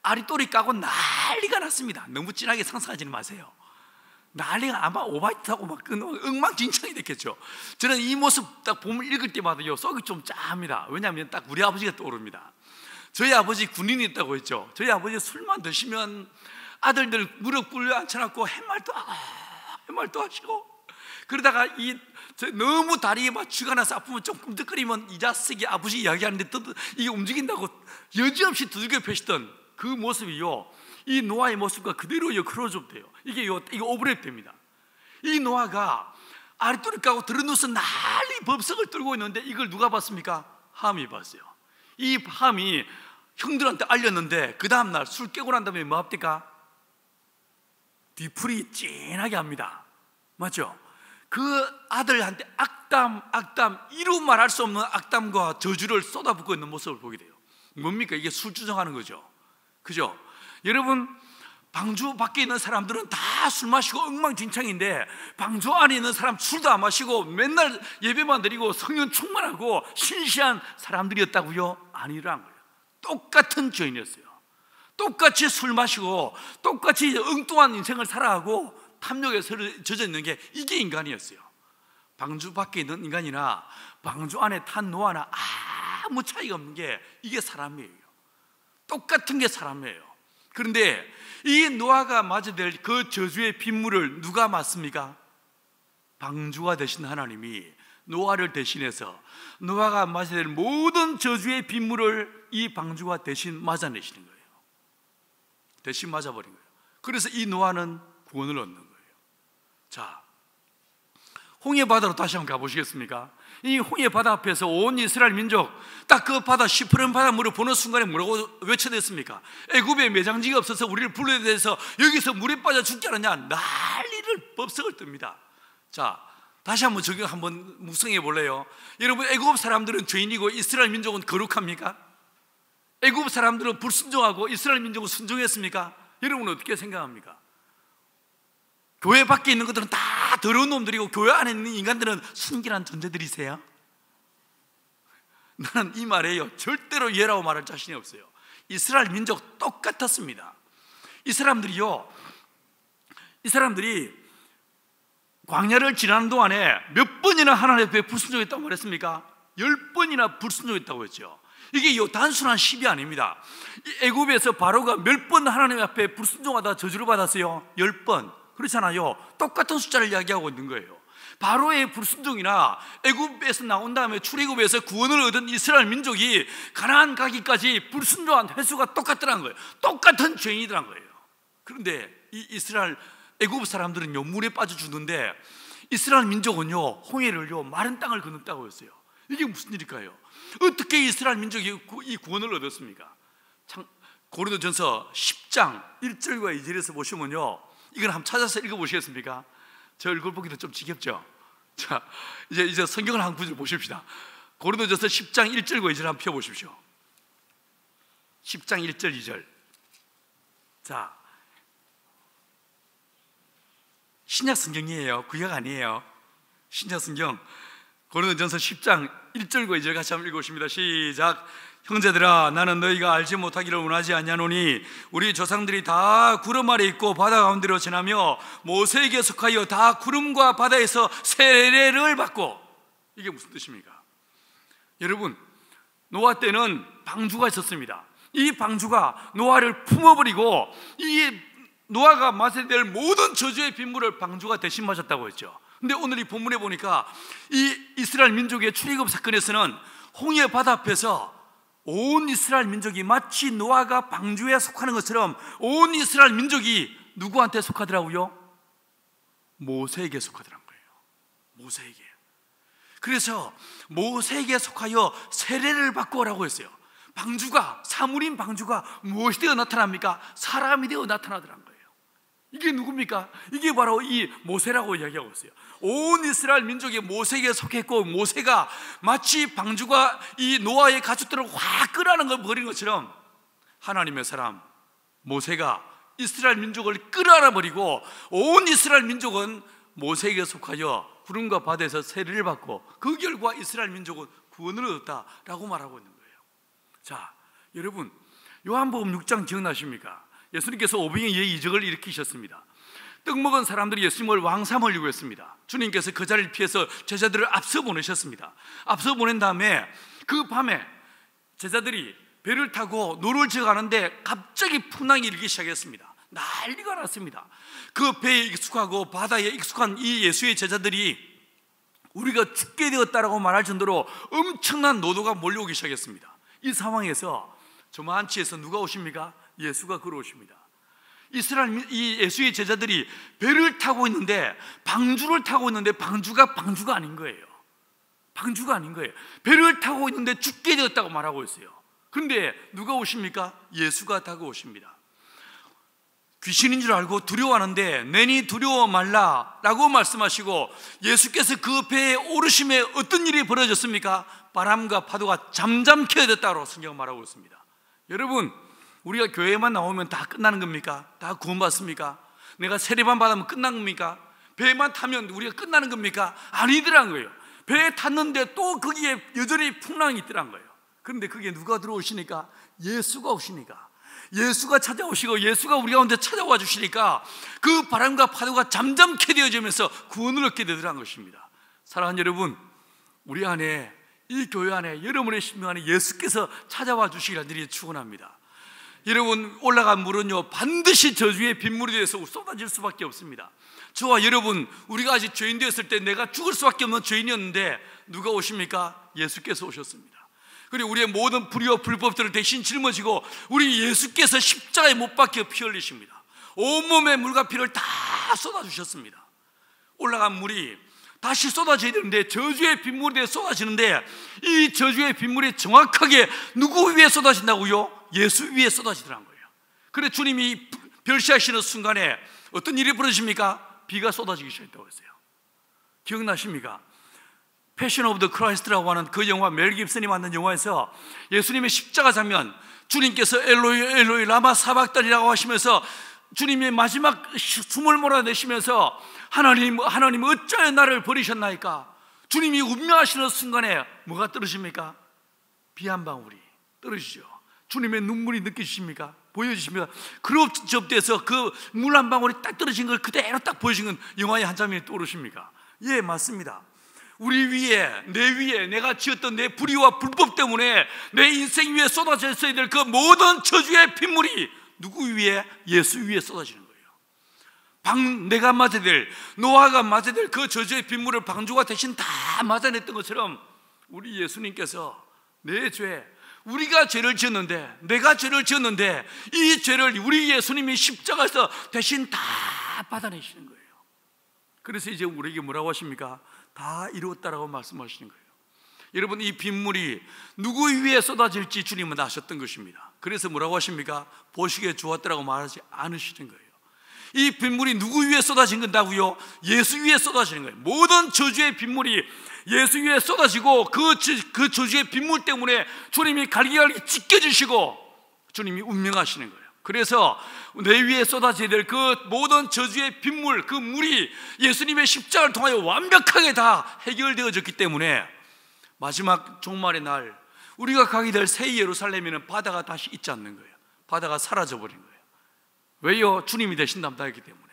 아리또리 까고 난리가 났습니다. 너무 진하게 상상하지는 마세요. 난리가, 아마 오바이트하고 막 엉망진창이 됐겠죠. 저는 이 모습 딱 보면 읽을 때마다요, 속이 좀 짭니다. 왜냐하면 딱 우리 아버지가 떠오릅니다. 저희 아버지 군인이었다고 했죠. 저희 아버지 술만 드시면 아들들 무릎 꿇려 앉혀놓고 햇말도 하고 햇말도 하시고, 그러다가 너무 다리에 막 쥐가 나서 아프면 좀 꿈득거리면 이 자식이 아버지 이야기하는데 이게 움직인다고 여지없이 두들겨 패시던 그 모습이요, 이 노아의 모습과 그대로 크로즈업 돼요. 이게 오버랩 됩니다. 이 노아가 아랫도리 까고 들어누워서 난리 법석을 떨고 있는데 이걸 누가 봤습니까? 함이 봤어요. 이 함이 형들한테 알렸는데 그 다음날 술 깨고 난 다음에 뭐 합니까? 뒤풀이 찐하게 합니다. 맞죠? 그 아들한테 악담 이루 말할 수 없는 악담과 저주를 쏟아붓고 있는 모습을 보게 돼요. 뭡니까? 이게 술주정하는 거죠. 그죠? 여러분, 방주 밖에 있는 사람들은 다 술 마시고 엉망진창인데 방주 안에 있는 사람 술도 안 마시고 맨날 예배만 드리고 성령 충만하고 신시한 사람들이었다고요? 아니란 거예요. 똑같은 죄인이었어요. 똑같이 술 마시고 똑같이 엉뚱한 인생을 살아가고 탐욕에 젖어 있는 게 이게 인간이었어요. 방주 밖에 있는 인간이나 방주 안에 탄 노아나 아무 차이가 없는 게 이게 사람이에요. 똑같은 게 사람이에요. 그런데 이 노아가 맞아야 될 그 저주의 빗물을 누가 맞습니까? 방주가 되신 하나님이 노아를 대신해서 노아가 맞아야 될 모든 저주의 빗물을 이 방주가 대신 맞아내시는 거예요. 대신 맞아버린 거예요. 그래서 이 노아는 구원을 얻는 거예요. 자, 홍해 바다로 다시 한번 가보시겠습니까? 이 홍해 바다 앞에서 온 이스라엘 민족 딱 그 바다 시퍼런 바닷물을 보는 순간에 뭐라고 외쳐댔습니까? 애굽에 매장지가 없어서 우리를 불러야 돼서 여기서 물에 빠져 죽지 않느냐, 난리를 법석을 뜹니다. 자, 다시 한번 적용 한번 묵상해 볼래요? 여러분, 애굽 사람들은 죄인이고 이스라엘 민족은 거룩합니까? 애굽 사람들은 불순종하고 이스라엘 민족은 순종했습니까? 여러분은 어떻게 생각합니까? 교회 밖에 있는 것들은 다 더러운 놈들이고 교회 안에 있는 인간들은 순결한 존재들이세요? 나는 이 말에요, 절대로 예라고 말할 자신이 없어요. 이스라엘 민족 똑같았습니다. 이 사람들이 광야를 지나는 동안에 몇 번이나 하나님 앞에 불순종했다고 말했습니까? 10번이나 불순종했다고 했죠. 이게 단순한 10이 아닙니다. 애굽에서 바로가 몇 번 하나님 앞에 불순종하다 저주를 받았어요? 10번. 그렇잖아요. 똑같은 숫자를 이야기하고 있는 거예요. 바로의 불순종이나 애굽에서 나온 다음에 출애굽에서 구원을 얻은 이스라엘 민족이 가나안 가기까지 불순종한 횟수가 똑같더란 거예요. 똑같은 죄인이더란 거예요. 그런데 이 이스라엘 애굽 사람들은요, 물에 빠져 죽는데 이스라엘 민족은요, 홍해를요, 마른 땅을 건넜다고 했어요. 이게 무슨 일일까요? 어떻게 이스라엘 민족이 이 구원을 얻었습니까? 고린도전서 10장 1절과 2절에서 보시면요, 이걸 한번 찾아서 읽어보시겠습니까? 저 얼굴 보기도 좀 지겹죠? 자, 이제 성경을 한 구절 보십시다. 고린도전서 10장 1절과 2절 한번 펴보십시오. 10장 1절 2절. 자, 신약 성경이에요. 구약 아니에요. 신약 성경 고린도전서 10장 1절과 2절 같이 한번 읽어보십니다. 시작. 형제들아, 나는 너희가 알지 못하기를 원하지 아니하노니 우리 조상들이 다 구름 아래 있고 바다 가운데로 지나며 모세에게 속하여 다 구름과 바다에서 세례를 받고. 이게 무슨 뜻입니까? 여러분, 노아 때는 방주가 있었습니다. 이 방주가 노아를 품어버리고 이 노아가 맞아야 될 모든 저주의 빗물을 방주가 대신 맞았다고 했죠. 근데 오늘 이 본문에 보니까 이 이스라엘 민족의 출애굽 사건에서는 홍해 바다 앞에서 온 이스라엘 민족이 마치 노아가 방주에 속하는 것처럼 온 이스라엘 민족이 누구한테 속하더라고요? 모세에게 속하더란 거예요. 모세에게. 그래서 모세에게 속하여 세례를 받고 오라고 했어요. 방주가, 사물인 방주가 무엇이 되어 나타납니까? 사람이 되어 나타나더란 거예요. 이게 누굽니까? 이게 바로 이 모세라고 이야기하고 있어요. 온 이스라엘 민족이 모세에게 속했고, 모세가 마치 방주가 이 노아의 가축들을 확 끌어안는 걸 버린 것처럼 하나님의 사람 모세가 이스라엘 민족을 끌어안아 버리고 온 이스라엘 민족은 모세에게 속하여 구름과 바다에서 세례를 받고 그 결과 이스라엘 민족은 구원을 얻었다라고 말하고 있는 거예요. 자, 여러분, 요한복음 6장 기억나십니까? 예수님께서 오병이의 이적을 일으키셨습니다. 떡 먹은 사람들이 예수님을 왕 삼으려고 했습니다. 주님께서 그 자리를 피해서 제자들을 앞서 보내셨습니다. 앞서 보낸 다음에 그 밤에 제자들이 배를 타고 노를 지어 가는데 갑자기 풍랑이 일기 시작했습니다. 난리가 났습니다. 그 배에 익숙하고 바다에 익숙한 이 예수의 제자들이 우리가 죽게 되었다라고 말할 정도로 엄청난 노도가 몰려오기 시작했습니다. 이 상황에서 저만치에서 누가 오십니까? 예수가 걸어오십니다. 이 예수의 제자들이 배를 타고 있는데 방주를 타고 있는데 방주가 아닌 거예요. 방주가 아닌 거예요. 배를 타고 있는데 죽게 되었다고 말하고 있어요. 그런데 누가 오십니까? 예수가 다가오십니다. 귀신인 줄 알고 두려워하는데 내니 두려워 말라 라고 말씀하시고 예수께서 그 배에 오르심에 어떤 일이 벌어졌습니까? 바람과 파도가 잠잠케 됐다고 성경은 말하고 있습니다. 여러분, 우리가 교회만 나오면 다 끝나는 겁니까? 다 구원받습니까? 내가 세례만 받으면 끝난 겁니까? 배만 타면 우리가 끝나는 겁니까? 아니더란 거예요. 배에 탔는데 또 거기에 여전히 풍랑이 있더란 거예요. 그런데 그게 누가 들어오시니까? 예수가 오시니까, 예수가 찾아오시고 예수가 우리 가운데 찾아와 주시니까 그 바람과 파도가 잠잠케 되어지면서 구원을 얻게 되더란 것입니다. 사랑하는 여러분, 우리 안에, 이 교회 안에, 여러분의 심령 안에 예수께서 찾아와 주시기를 간절히 축원합니다. 여러분, 올라간 물은요 반드시 저주의 빗물이 되어서 쏟아질 수밖에 없습니다. 저와 여러분, 우리가 아직 죄인 되었을 때 내가 죽을 수밖에 없는 죄인이었는데 누가 오십니까? 예수께서 오셨습니다. 그리고 우리의 모든 불의와 불법들을 대신 짊어지고 우리 예수께서 십자가에 못 박혀 피 흘리십니다. 온몸에 물과 피를 다 쏟아주셨습니다. 올라간 물이 다시 쏟아져야 되는데 저주의 빗물이 되어 쏟아지는데 이 저주의 빗물이 정확하게 누구 위에 쏟아진다고요? 예수 위에 쏟아지더란 거예요. 그래서 주님이 별시하시는 순간에 어떤 일이 벌어집니까? 비가 쏟아지기 시작했다고 했어요. 기억나십니까? 패션 오브 더 크라이스트라고 하는 그 영화, 멜 깁슨이 만든 영화에서 예수님의 십자가 장면, 주님께서 엘로이 엘로이 라마 사박단이라고 하시면서 주님의 마지막 숨을 몰아내시면서 하나님 어찌하여 나를 버리셨나이까? 주님이 운명하시는 순간에 뭐가 떨어집니까? 비 한 방울이 떨어지죠. 주님의 눈물이 느껴지십니까? 보여지십니까? 그룹접대에서 그 물 한 방울이 딱 떨어진 걸 그대로 딱 보여진 건 영화의 한 장면이 떠오르십니까? 예, 맞습니다. 우리 위에, 내 위에 내가 지었던 내 불의와 불법 때문에 내 인생 위에 쏟아졌어야 될 그 모든 저주의 빗물이 누구 위에? 예수 위에 쏟아지는 거예요. 내가 맞아야 될, 노아가 맞아야 될 그 저주의 빗물을 방주가 대신 다 맞아냈던 것처럼 우리 예수님께서 내 죄, 우리가 죄를 지었는데, 내가 죄를 지었는데 이 죄를 우리 예수님이 십자가에서 대신 다 받아내시는 거예요. 그래서 이제 우리에게 뭐라고 하십니까? 다 이루었다라고 말씀하시는 거예요. 여러분, 이 빗물이 누구 위에 쏟아질지 주님은 아셨던 것입니다. 그래서 뭐라고 하십니까? 보시기에 좋았다라고 말하지 않으시는 거예요. 이 빗물이 누구 위에 쏟아진 건다고요? 예수 위에 쏟아지는 거예요. 모든 저주의 빗물이 예수 위에 쏟아지고 그 저주의 빗물 때문에 주님이 갈기갈기 찢겨주시고 주님이 운명하시는 거예요. 그래서 내 위에 쏟아져야 될 그 모든 저주의 빗물, 그 물이 예수님의 십자가를 통하여 완벽하게 다 해결되어졌기 때문에 마지막 종말의 날 우리가 가게 될 새 예루살렘에는 바다가 다시 있지 않는 거예요. 바다가 사라져버린 거예요. 왜요? 주님이 대신 담당했기 때문에.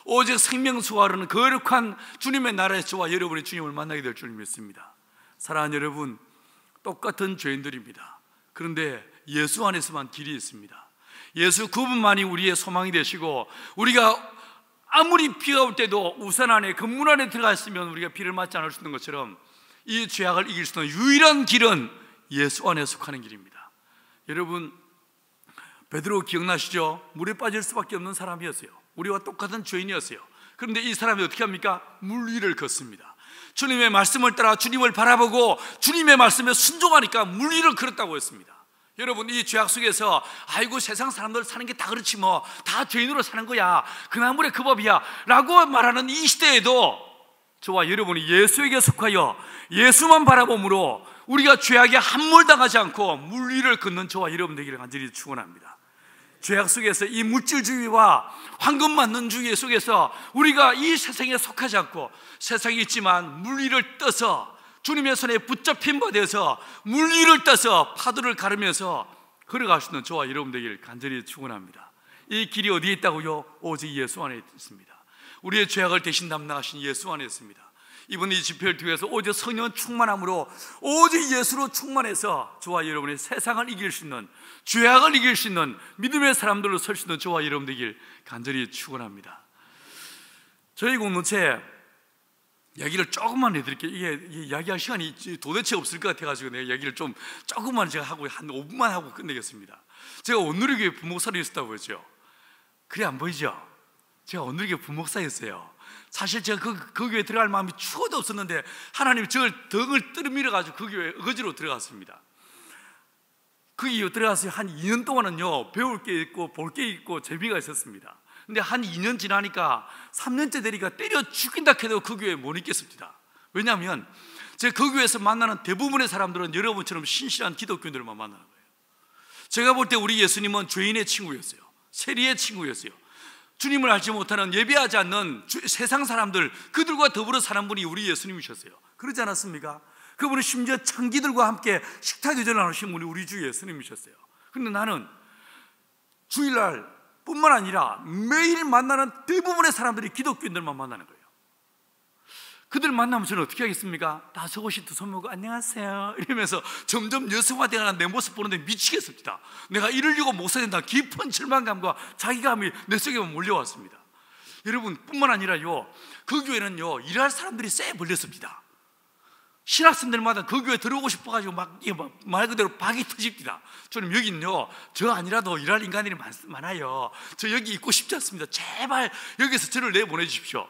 오직 생명수와 흐르는 거룩한 주님의 나라에서 저와 여러분이 주님을 만나게 될 줄 믿습니다. 사랑하는 여러분, 똑같은 죄인들입니다. 그런데 예수 안에서만 길이 있습니다. 예수 그분만이 우리의 소망이 되시고, 우리가 아무리 비가 올 때도 우산 안에 건물 안에 들어가 있으면 우리가 비를 맞지 않을 수 있는 것처럼 이 죄악을 이길 수 있는 유일한 길은 예수 안에 속하는 길입니다. 여러분, 베드로 기억나시죠? 물에 빠질 수밖에 없는 사람이었어요. 우리와 똑같은 죄인이었어요. 그런데 이 사람이 어떻게 합니까? 물 위를 걷습니다. 주님의 말씀을 따라 주님을 바라보고 주님의 말씀에 순종하니까 물 위를 걸었다고 했습니다. 여러분, 이 죄악 속에서 아이고 세상 사람들 사는 게 다 그렇지 뭐, 다 죄인으로 사는 거야, 그나물의 그 법이야 라고 말하는 이 시대에도 저와 여러분이 예수에게 속하여 예수만 바라봄으로 우리가 죄악에 함몰당하지 않고 물 위를 걷는 저와 여러분 되기를 간절히 축원합니다. 죄악 속에서 이 물질주의와 황금만능주의 속에서 우리가 이 세상에 속하지 않고 세상에 있지만 물 위를 떠서 주님의 손에 붙잡힌 바 되어서 물 위를 떠서 파도를 가르면서 걸어갈 수 있는 저와 여러분 되기를 간절히 축원합니다. 이 길이 어디에 있다고요? 오직 예수 안에 있습니다. 우리의 죄악을 대신 담당하신 예수 안에 있습니다. 이번 이 집회를 통해서 오직 성령 충만함으로 오직 예수로 충만해서 저와 여러분의 세상을 이길 수 있는, 죄악을 이길 수 있는 믿음의 사람들로 설 수 있는 저와 여러분 되길 간절히 축원합니다. 저희 공동체 이야기를 조금만 해드릴게요. 이게 이야기할 시간이 도대체 없을 것 같아가지고 내가 이야기를 좀 조금만 제가 하고 한 5분만 하고 끝내겠습니다. 제가 온누리교회 부목사로 있었다고 했죠. 그래 안 보이죠? 제가 온누리교회 부목사였어요. 사실 제가 그 교회에 들어갈 마음이 추워도 없었는데 하나님이 저를 덕을 뜨밀어가지고 그 교회에 어거지로 들어갔습니다. 그 이후 들어가서 한 2년 동안은요, 배울 게 있고 볼 게 있고 재미가 있었습니다. 근데 한 2년 지나니까 3년째 되니까 때려 죽인다 해도 그 교회에 못 있겠습니다. 왜냐하면 제가 그 교회에서 만나는 대부분의 사람들은 여러분처럼 신실한 기독교인들만 만나는 거예요. 제가 볼 때 우리 예수님은 죄인의 친구였어요. 세리의 친구였어요. 주님을 알지 못하는, 예배하지 않는 세상 사람들, 그들과 더불어 사는 분이 우리 예수님이셨어요. 그러지 않았습니까? 그분은 심지어 창기들과 함께 식탁 교제를 나누신 분이 우리 주 예수님이셨어요. 그런데 나는 주일날 뿐만 아니라 매일 만나는 대부분의 사람들이 기독교인들만 만나는 거예요. 그들 만나면 저는 어떻게 하겠습니까? 다 저것이 두 손 모으고 안녕하세요 이러면서 점점 여성화되어가는 내 모습 보는데 미치겠습니다. 내가 이러려고 못 살린다 깊은 절망감과 자기감이 내 속에 몰려왔습니다. 여러분, 뿐만 아니라요, 그 교회는요 일할 사람들이 쎄 벌렸습니다. 신학생들마다 그 교회 들어오고 싶어가지고 말 그대로 박이 터집니다. 저는 여기는요, 저 아니라도 일할 인간들이 많아요. 저 여기 있고 싶지 않습니다. 제발 여기서 저를 내보내주십시오.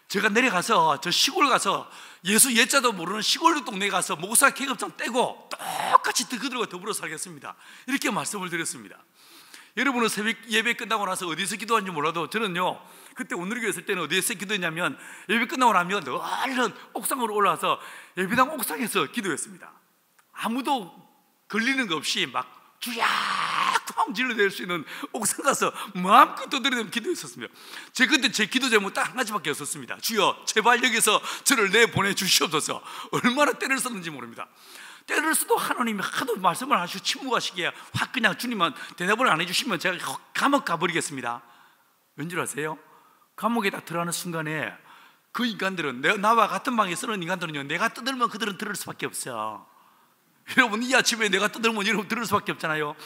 제가 내려가서 저 시골 가서 예수 예자도 모르는 시골 동네에 가서 목사 계급장 떼고 똑같이 그들과 더불어 살겠습니다. 이렇게 말씀을 드렸습니다. 여러분은 새벽 예배 끝나고 나서 어디서 기도하는지 몰라도 저는요, 그때 온누리교회 있을 때는 어디에서 기도했냐면 예배 끝나고 나면 얼른 옥상으로 올라와서 예배당 옥상에서 기도했습니다. 아무도 걸리는 거 없이 막 주야 쾅 질러댈 수 있는 옥상 가서 마음껏 떠들이는 기도했었습니다. 그때 제 기도 제목 딱 한 가지밖에 없었습니다. 주여 제발 여기서 저를 내보내 주시옵소서. 얼마나 때를 썼는지 모릅니다. 때를 써도 하나님이 하도 말씀을 하시고 침묵하시기에 확 그냥 주님만 대답을 안 해주시면 제가 감옥 가버리겠습니다. 왠지 아세요? 감옥에 딱 들어가는 순간에 그 인간들은, 나와 같은 방에 쓰는 인간들은요, 내가 떠들면 그들은 들을 수밖에 없어요. 여러분, 이 아침에 내가 떠들면 여러분 들을 수밖에 없잖아요.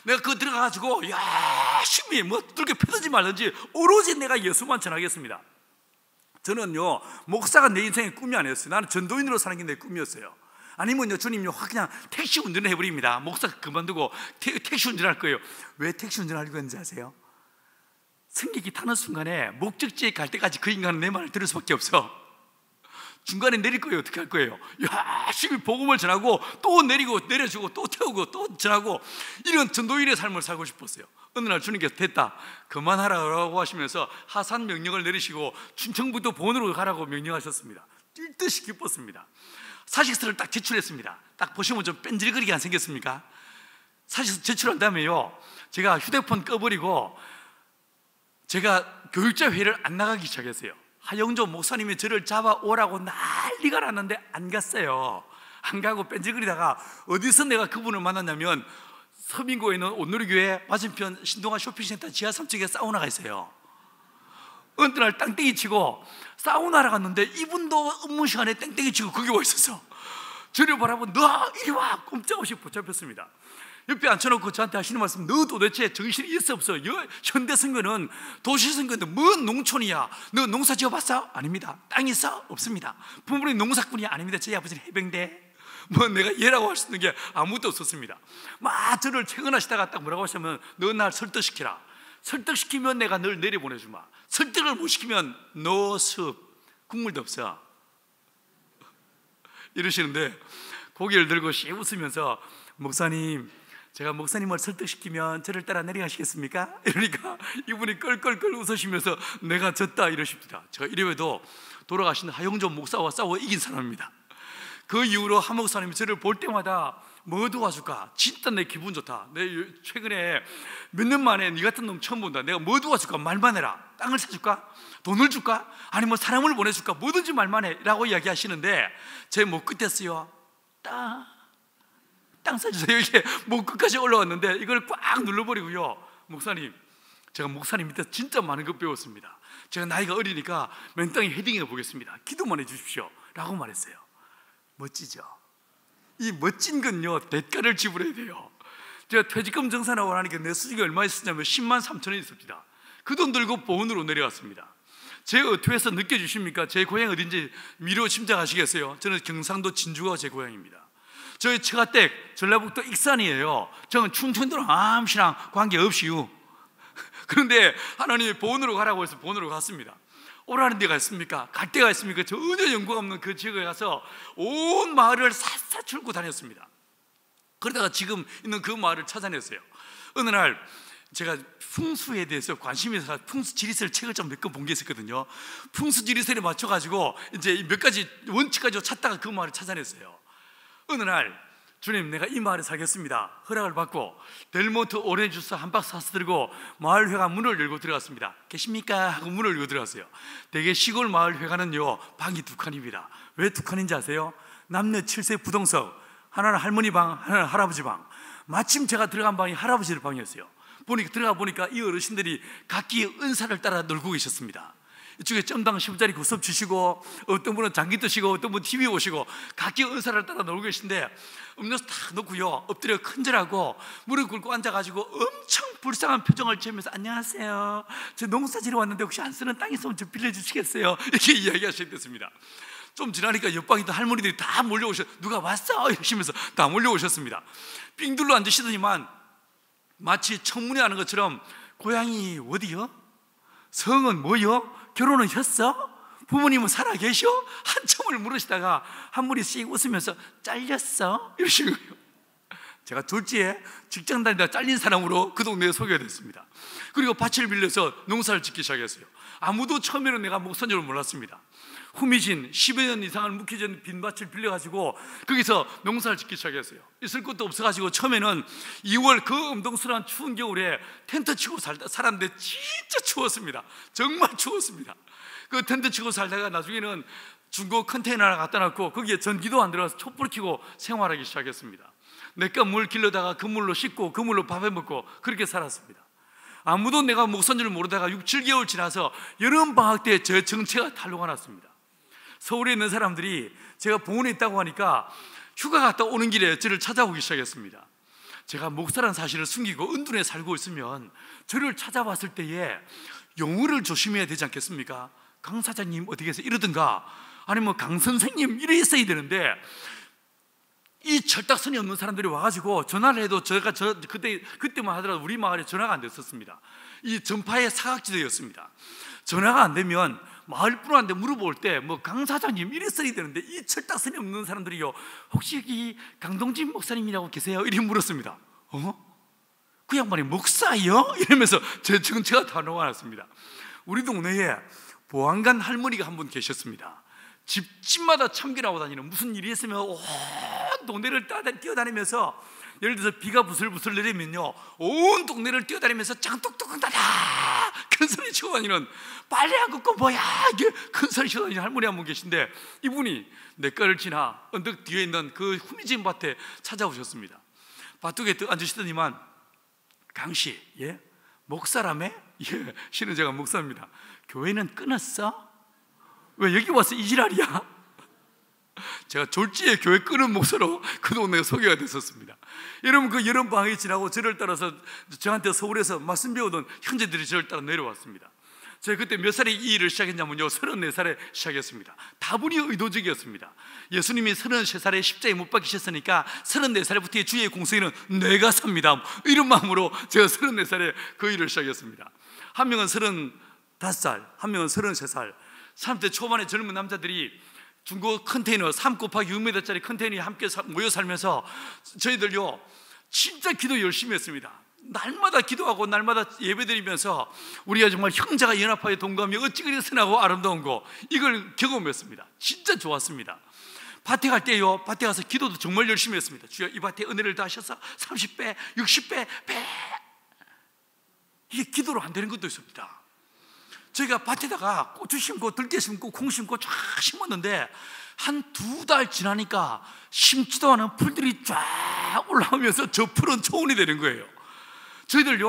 내가 그거 들어가가지고 열심히 뭐 뚫게 펴든지 말든지 오로지 내가 예수만 전하겠습니다. 저는요, 목사가 내 인생의 꿈이 아니었어요. 나는 전도인으로 사는 게 내 꿈이었어요. 아니면요, 주님요 확 그냥 택시 운전을 해버립니다. 목사 그만두고 택시 운전할 거예요. 왜 택시 운전하려고 했는지 아세요? 승객이 타는 순간에 목적지에 갈 때까지 그 인간은 내 말을 들을 수밖에 없어. 중간에 내릴 거예요. 어떻게 할 거예요? 열심히 복음을 전하고 또 내리고 내려주고 또 태우고 또 전하고, 이런 전도인의 삶을 살고 싶었어요. 어느 날 주님께서 됐다 그만하라고 하시면서 하산 명령을 내리시고 충청북도 본으로 가라고 명령하셨습니다. 뛸 듯이 기뻤습니다. 사직서를 딱 제출했습니다. 딱 보시면 좀 뺀질거리게 안 생겼습니까? 사직서 제출한 다음에요, 제가 휴대폰 꺼버리고 제가 교육자 회의를 안 나가기 시작했어요. 하영조 목사님이 저를 잡아오라고 난리가 났는데 안 갔어요. 안 가고 뺀질거리다가 어디서 내가 그분을 만났냐면 서민고에 있는 온누리교회 맞은편 신동아 쇼핑센터 지하 3층에 사우나가 있어요. 어느 날 땡땡이 치고 사우나를 갔는데 이분도 업무 시간에 땡땡이 치고 거기 와 있었어. 저를 바라보고 너 이리 와, 꼼짝없이 붙잡혔습니다. 옆에 앉혀놓고 저한테 하시는 말씀, 너 도대체 정신이 있어 없어? 현대선거는 도시선거인데 뭔 농촌이야? 너 농사 지어봤어? 아닙니다. 땅 있어? 없습니다. 부모님 농사꾼이 아닙니다. 저희 아버지는 해병대. 뭐 내가 얘라고 할 수 있는 게 아무것도 없었습니다. 막 저를 퇴근하시다가 딱 뭐라고 하시면, 너 날 설득시키라. 설득시키면 내가 널 내려보내주마. 설득을 못 시키면 너 습, 국물도 없어. 이러시는데 고개를 들고 씩 웃으면서, 목사님, 제가 목사님을 설득시키면 저를 따라 내려가시겠습니까? 이러니까 이분이 껄껄껄 웃으시면서 내가 졌다 이러십니다. 제가 이래봬도 돌아가신 하영조 목사와 싸워 이긴 사람입니다. 그 이후로 하 목사님이 저를 볼 때마다 뭐 도와줄까? 진짜 내 기분 좋다. 내 최근에 몇 년 만에 네 같은 놈 처음 본다. 내가 뭐 도와줄까? 말만 해라. 땅을 사줄까? 돈을 줄까? 아니면 사람을 보내줄까? 뭐든지 말만 해 라고 이야기하시는데 제 목 끝에서요, 땅 사주세요 이렇게 목 끝까지 올라왔는데 이걸 꽉 눌러버리고요, 목사님, 제가 목사님 밑에 진짜 많은 것 배웠습니다. 제가 나이가 어리니까 맨땅에 헤딩해 보겠습니다. 기도만 해주십시오 라고 말했어요. 멋지죠? 이 멋진 건요, 대가를 지불해야 돼요. 제가 퇴직금 정산하고 나니까 내 수익이 얼마 있었냐면 10만 3천 원 있습니다. 그 돈 들고 보은으로 내려왔습니다. 제 어투에서 느껴주십니까? 제 고향이 어딘지 미로 짐작하시겠어요? 저는 경상도 진주가 제 고향입니다. 저희 처가댁 전라북도 익산이에요. 저는 충청도랑 아무시랑 관계없이요. 그런데 하나님이 보은으로 가라고 해서 보은으로 갔습니다. 오라는 데가 있습니까? 갈 데가 있습니까? 전혀 연고가 없는 그 지역에 가서 온 마을을 샅샅 출고 다녔습니다. 그러다가 지금 있는 그 마을을 찾아냈어요. 어느 날 제가 풍수에 대해서 관심이 있어서 풍수 지리설 책을 좀 몇 권 본 게 있었거든요. 풍수 지리설에 맞춰가지고 이제 몇 가지 원칙 가지고 찾다가 그 마을을 찾아냈어요. 어느 날, 주님, 내가 이 마을에 살겠습니다. 허락을 받고 델몬트 오렌지 주스 한 박스 사서 들고 마을회가 문을 열고 들어갔습니다. 계십니까? 하고 문을 열고 들어갔어요. 대개 시골 마을회관은요, 방이 두 칸입니다. 왜 두 칸인지 아세요? 남녀 7세 부동석, 하나는 할머니 방, 하나는 할아버지 방. 마침 제가 들어간 방이 할아버지 방이었어요. 들어가 보니까 이 어르신들이 각기 은사를 따라 놀고 계셨습니다. 이쪽에 점당 10짜리 구섭 주시고, 어떤 분은 장기 드시고, 어떤 분은 TV 보시고, 각기 은사를 따라 놀고 계신데 음료수 탁 놓고요, 엎드려 큰절하고 무릎 꿇고 앉아가지고 엄청 불쌍한 표정을 지으면서, 안녕하세요, 저 농사지러 왔는데 혹시 안 쓰는 땅 있으면 좀 빌려주시겠어요? 이렇게 이야기하셨습니다. 좀 지나니까 옆방에 있던 할머니들이 다 누가 왔어? 이러시면서 다 몰려오셨습니다. 삥 둘러 앉으시더니만 마치 청문회 하는 것처럼, 고향이 어디요? 성은 뭐요? 결혼은 했어? 부모님은 살아계셔? 한참을 물으시다가 한 분이 씩 웃으면서, 잘렸어? 이러시는 거예요. 제가 둘째에 직장 다니다 잘린 사람으로 그 동네에 소개됐습니다. 그리고 밭을 빌려서 농사를 짓기 시작했어요. 아무도 처음에는 내가 목사인 줄 몰랐습니다. 후미진 10여 년 이상을 묵혀진 빈밭을 빌려가지고 거기서 농사를 짓기 시작했어요. 있을 것도 없어가지고 처음에는 2월 그 엄동설한 추운 겨울에 텐트 치고 살았는데 진짜 추웠습니다. 정말 추웠습니다. 그 텐트 치고 살다가 나중에는 중고 컨테이너 하나 갖다 놨고 거기에 전기도 안 들어가서 촛불 켜고 생활하기 시작했습니다. 내가 물 길러다가 그 물로 씻고 그 물로 밥해 먹고 그렇게 살았습니다. 아무도 내가 목사인 줄 모르다가 6, 7개월 지나서 여름방학 때 제 정체가 탄로가 났습니다. 서울에 있는 사람들이 제가 봉원에 있다고 하니까 휴가 갔다 오는 길에 저를 찾아오기 시작했습니다. 제가 목사라는 사실을 숨기고 은둔에 살고 있으면 저를 찾아왔을 때에 용어를 조심해야 되지 않겠습니까? 강 사장님 어디 계세요? 이러든가, 아니면 강 선생님 이래 있어야 되는데, 이 철딱선이 없는 사람들이 와가지고 전화를 해도 제가 그때만 하더라도 우리 마을에 전화가 안 됐었습니다. 이 전파의 사각지대였습니다. 전화가 안 되면 마을 분한테 물어볼 때 뭐 강 사장님 이랬어야 되는데, 이 철딱선이 없는 사람들이요, 혹시 여기 강동진 목사님이라고 계세요? 이렇게 물었습니다. 그 양반이 목사요? 이러면서 제 정체가 다 녹아났습니다. 우리 동네에 보안관 할머니가 한 분 계셨습니다. 집집마다 참견하고 다니는, 무슨 일이 있으면 온 동네를 뛰어다니면서, 예를 들어서 비가 부슬부슬 내리면요 온 동네를 뛰어다니면서 장독독다다 큰 소리 치고 다니는, 빨래 안 걷고 뭐야 이게 큰 소리 치고 다니는 할머니 한 분 계신데, 이분이 내과를 지나 언덕 뒤에 있는 그 후미진 밭에 찾아오셨습니다. 밭두개 앉으시더니만, 강씨, 예? 목사라며? 예, 실은 제가 목사입니다. 교회는 끊었어? 왜 여기 와서 이 지랄이야? 제가 졸지에 교회 끊은 목사로 그 동네에 소개가 됐었습니다. 여러분, 그 여름 방학이 지나고 저를 따라서 저한테 서울에서 말씀 배우던 형제들이 저를 따라 내려왔습니다. 제가 그때 몇 살에 이 일을 시작했냐면요 34살에 시작했습니다. 다분히 의도적이었습니다. 예수님이 33살에 십자가에 못 박히셨으니까 34살부터의 주의 공생애는 내가 삽니다, 이런 마음으로 제가 34살에 그 일을 시작했습니다. 한 명은 35살, 한 명은 33살. 30대 초반의 젊은 남자들이 중고 컨테이너 3 곱하기 6m짜리 컨테이너에 함께 모여 살면서 저희들요 진짜 기도 열심히 했습니다. 날마다 기도하고 날마다 예배드리면서 우리가 정말 형제가 연합하여 동감이 어찌 그리 선하고 아름다운 거, 이걸 경험했습니다. 진짜 좋았습니다. 밭에 갈 때요, 밭에 가서 기도도 정말 열심히 했습니다. 주여, 이 밭에 은혜를 다하셔서 30배, 60배, 100. 이게 기도로 안 되는 것도 있습니다. 저희가 밭에다가 고추 심고 들깨 심고 콩 심고 쫙 심었는데 한 2달 지나니까 심지도 않은 풀들이 쫙 올라오면서 저 풀은 초원이 되는 거예요. 저희들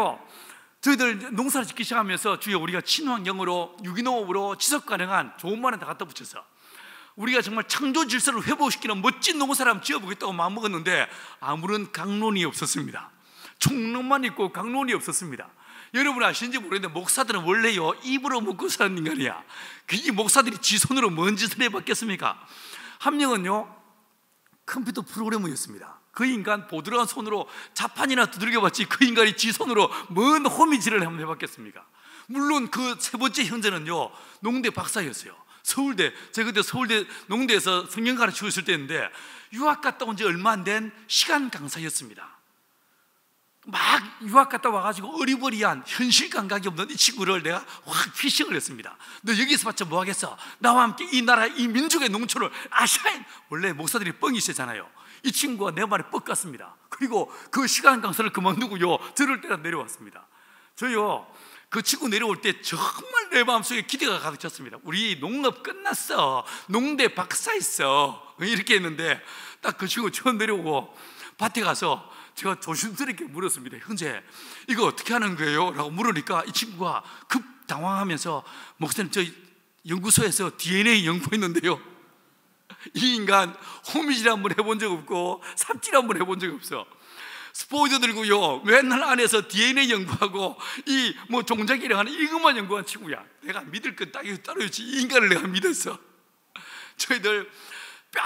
농사를 짓기 시작하면서 주여, 우리가 친환경으로 유기농업으로 지속 가능한 좋은 말은 다 갖다 붙여서 우리가 정말 창조 질서를 회복시키는 멋진 농사를 한번 지어보겠다고 마음먹었는데 아무런 강론이 없었습니다. 총론만 있고 강론이 없었습니다. 여러분 아시는지 모르겠는데 목사들은 원래요 입으로 먹고 사는 인간이야. 이 목사들이 지 손으로 뭔 짓을 해봤겠습니까? 한 명은요 컴퓨터 프로그래머였습니다. 그 인간 보드라운 손으로 자판이나 두들겨봤지 그 인간이 지 손으로 뭔 호미질을 한번 해봤겠습니까? 물론 그 세 번째 형제는요 농대 박사였어요. 서울대, 제가 그때 서울대 농대에서 성경 가르치고 있을 때였는데 유학 갔다 온 지 얼마 안 된 시간 강사였습니다. 막 유학 갔다 와가지고 어리버리한 현실 감각이 없는 이 친구를 내가 확 피싱을 했습니다. 너 여기서 봤자 뭐 하겠어? 나와 함께 이 나라 이 민족의 농촌을 아샤인. 원래 목사들이 뻥이 세잖아요. 이 친구가 내 말에 뻑 갔습니다. 그리고 그 시간 강사를 그만두고요 저를 따라 내려왔습니다. 저요 그 친구 내려올 때 정말 내 마음속에 기대가 가득 찼습니다. 우리 농업 끝났어, 농대 박사했어, 이렇게 했는데 딱 그 친구 처음 내려오고 밭에 가서 제가 조심스럽게 물었습니다. 형제, 이거 어떻게 하는 거예요? 라고 물으니까 이 친구가 급 당황하면서, 목사님, 저 연구소에서 DNA 연구했는데요 이 인간 호미질 한번 해본 적 없고 삽질 한번 해본 적 없어. 스포이저 들고요 맨날 안에서 DNA 연구하고 이 뭐 종자기를 하는 이것만 연구한 친구야. 내가 믿을 건 따로 있지, 이 인간을 내가 믿었어. 저희들 뼈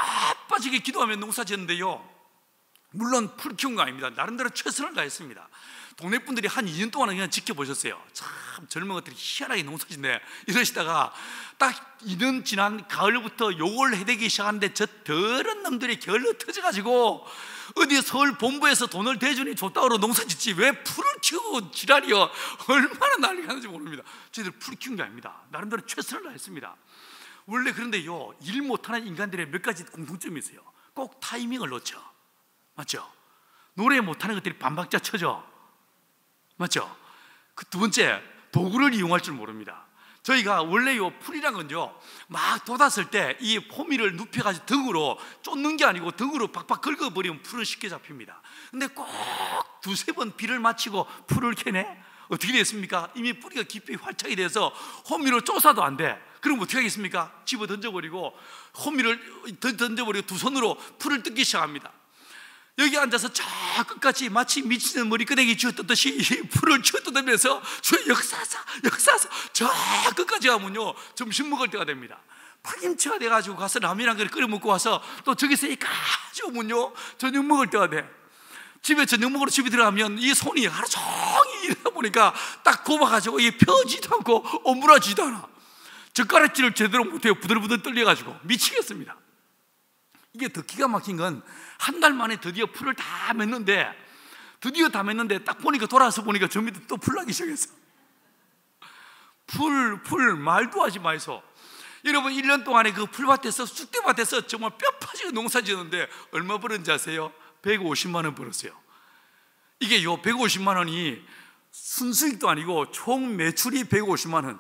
빠지게 기도하며 농사 지었는데요, 물론 풀 키운 거 아닙니다. 나름대로 최선을 다했습니다. 동네 분들이 한 2년 동안 그냥 지켜보셨어요. 참 젊은 것들이 희한하게 농사 짓네 이러시다가 딱 2년 지난 가을부터 욕을 해대기 시작하는데 저 더러운 놈들이 게을러 터져가지고 어디 서울 본부에서 돈을 대주니 줬다고 농사 짓지 왜 풀을 키우고 지랄이여. 얼마나 난리가 나는지 모릅니다. 저희들 풀 키운 게 아닙니다. 나름대로 최선을 다했습니다. 원래 그런데요 일 못하는 인간들의 몇 가지 공통점이 있어요. 꼭 타이밍을 놓쳐. 맞죠? 노래 못하는 것들이 반박자 쳐져. 맞죠? 그 두 번째, 도구를 이용할 줄 모릅니다. 저희가 원래요 풀이란 건요 막 돋았을 때 이 호미를 눕혀가지고 덕으로 쫓는 게 아니고 덕으로 박박 긁어버리면 풀은 쉽게 잡힙니다. 근데 꼭 2-3번 비를 맞히고 풀을 캐내? 어떻게 됐습니까? 이미 뿌리가 깊이 활착이 돼서 호미로 쫓아도 안 돼. 그럼 어떻게 하겠습니까? 집어 던져버리고 호미를 던져버리고 두 손으로 풀을 뜯기 시작합니다. 여기 앉아서 저 끝까지 마치 미치는 머리끄댕이 쥐어뜯듯이 풀을 쥐어뜯으면서 주의 역사사 저 끝까지 가면요 점심 먹을 때가 됩니다. 파김치가 돼가지고 가서 라면 한 그릇 끓여 먹고 와서 또 저기서 이까지 오면요 저녁 먹을 때가 돼. 집에 저녁 먹으러 집에 들어가면 이 손이 하루 종일 일하다 보니까 딱 굽어가지고 이게 펴지도 않고 오므라지도 않아. 젓가락질을 제대로 못해요. 부들부들 떨려가지고 미치겠습니다. 이게 더 기가 막힌 건 한 달 만에 드디어 풀을 다 맺는데 딱 보니까 돌아서 보니까 저 밑에 또 풀 나기 시작했어. 풀 말도 하지 마이소. 여러분 1년 동안에 그 풀밭에서 쑥대밭에서 정말 뼈 빠지게 농사 지었는데 얼마 벌었는지 아세요? 150만 원 벌었어요. 이게 요 150만 원이 순수익도 아니고 총 매출이 150만 원.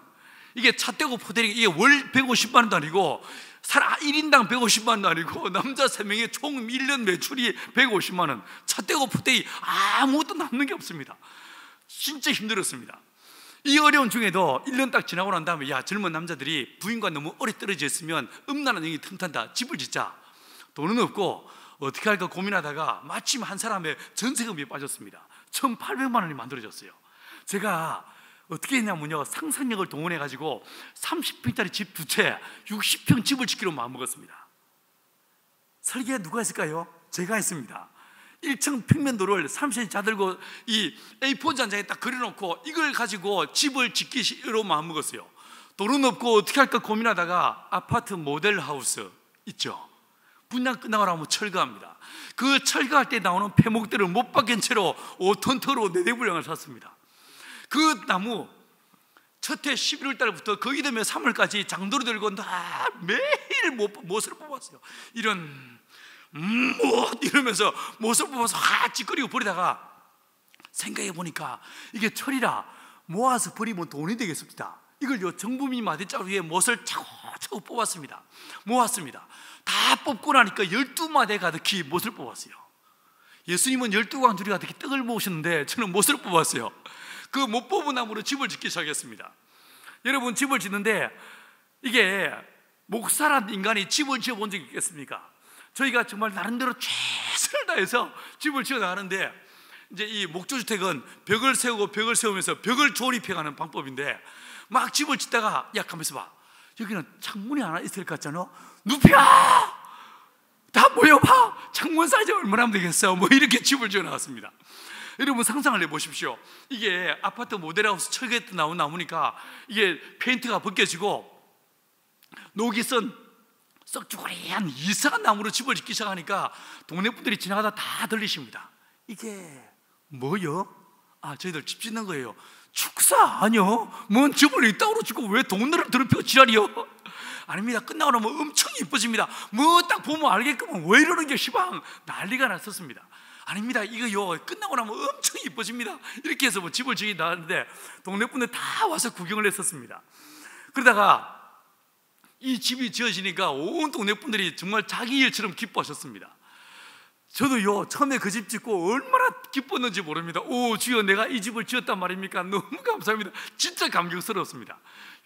이게 차 떼고 포대리 이게 월 150만 원도 아니고 1인당 150만 원도 아니고 남자 3명의 총 1년 매출이 150만 원. 차 떼고 포대리 아무것도 남는 게 없습니다. 진짜 힘들었습니다. 이 어려운 중에도 1년 딱 지나고 난 다음에 야, 젊은 남자들이 부인과 너무 오래 떨어져 있으면 음란한 영이 틈탄다. 집을 짓자. 돈은 없고 어떻게 할까 고민하다가 마침 한 사람의 전세금이 빠졌습니다. 1,800만 원이 만들어졌어요. 제가 어떻게 했냐면요, 상상력을 동원해 가지고 30평짜리 집 2채 60평 집을 짓기로 마음먹었습니다. 설계 누가 했을까요? 제가 했습니다. 1층 평면도를 30cm 자들고 이 A4 잔장에 딱 그려놓고 이걸 가지고 집을 짓기로 마음먹었어요. 돈은 없고 어떻게 할까 고민하다가 아파트 모델 하우스 있죠, 분양 끝나고 나면 철거합니다. 그 철거할 때 나오는 폐목들을 못 박은 채로 5톤터로 4대 분량을 샀습니다. 그 나무 첫해 11월 달부터 거의 되면 3월까지 장도로 들고 매일 못을 뽑았어요. 이런 이러면서 못을 뽑아서 찌꺼리고 버리다가 생각해 보니까 이게 철이라 모아서 버리면 돈이 되겠습니다. 이걸 정부미 마대자루에 못을 차곡차곡 뽑았습니다. 모았습니다. 다 뽑고 나니까 12마대 가득히 못을 뽑았어요. 예수님은 12광주리 가득히 떡을 모으셨는데 저는 못을 뽑았어요. 그 못 뽑은 나무로 집을 짓기 시작했습니다. 여러분, 집을 짓는데 이게 목사란 인간이 집을 지어본 적이 있겠습니까? 저희가 정말 나름대로 최선을 다해서 집을 지어 나가는데, 이제 이 목조주택은 벽을 세우면서 벽을 조립해가는 방법인데, 막 집을 짓다가 야, 가만있어 봐, 여기는 창문이 하나 있을 것 같잖아. 눕혀! 다 모여봐! 창문 사이즈 얼마나 하면 되겠어? 뭐 이렇게 집을 지어 나갔습니다. 여러분 상상을 해보십시오. 이게 아파트 모델하우스 철거에 나온 나무니까 이게 페인트가 벗겨지고 녹이 쓴 썩죽거리한 이상한 나무로 집을 짓기 시작하니까 동네 분들이 지나가다 다 들리십니다. 이게 뭐요? 아, 저희들 집 짓는 거예요. 축사 아니요? 뭔 집을 이따구로 짓고 왜 동네를 더럽히고 지랄이요? 아닙니다. 끝나고 나면 엄청 이뻐집니다. 뭐 딱 보면 알겠구만. 왜 이러는 게 시방 난리가 났었습니다. 아닙니다. 이거요, 끝나고 나면 엄청 이뻐집니다. 이렇게 해서 뭐 집을 지기 나왔는데 동네 분들 다 와서 구경을 했었습니다. 그러다가 이 집이 지어지니까 온 동네 분들이 정말 자기 일처럼 기뻐하셨습니다. 저도요, 처음에 그 집 짓고 얼마나 기뻤는지 모릅니다. 오, 주여, 내가 이 집을 지었단 말입니까? 너무 감사합니다. 진짜 감격스러웠습니다.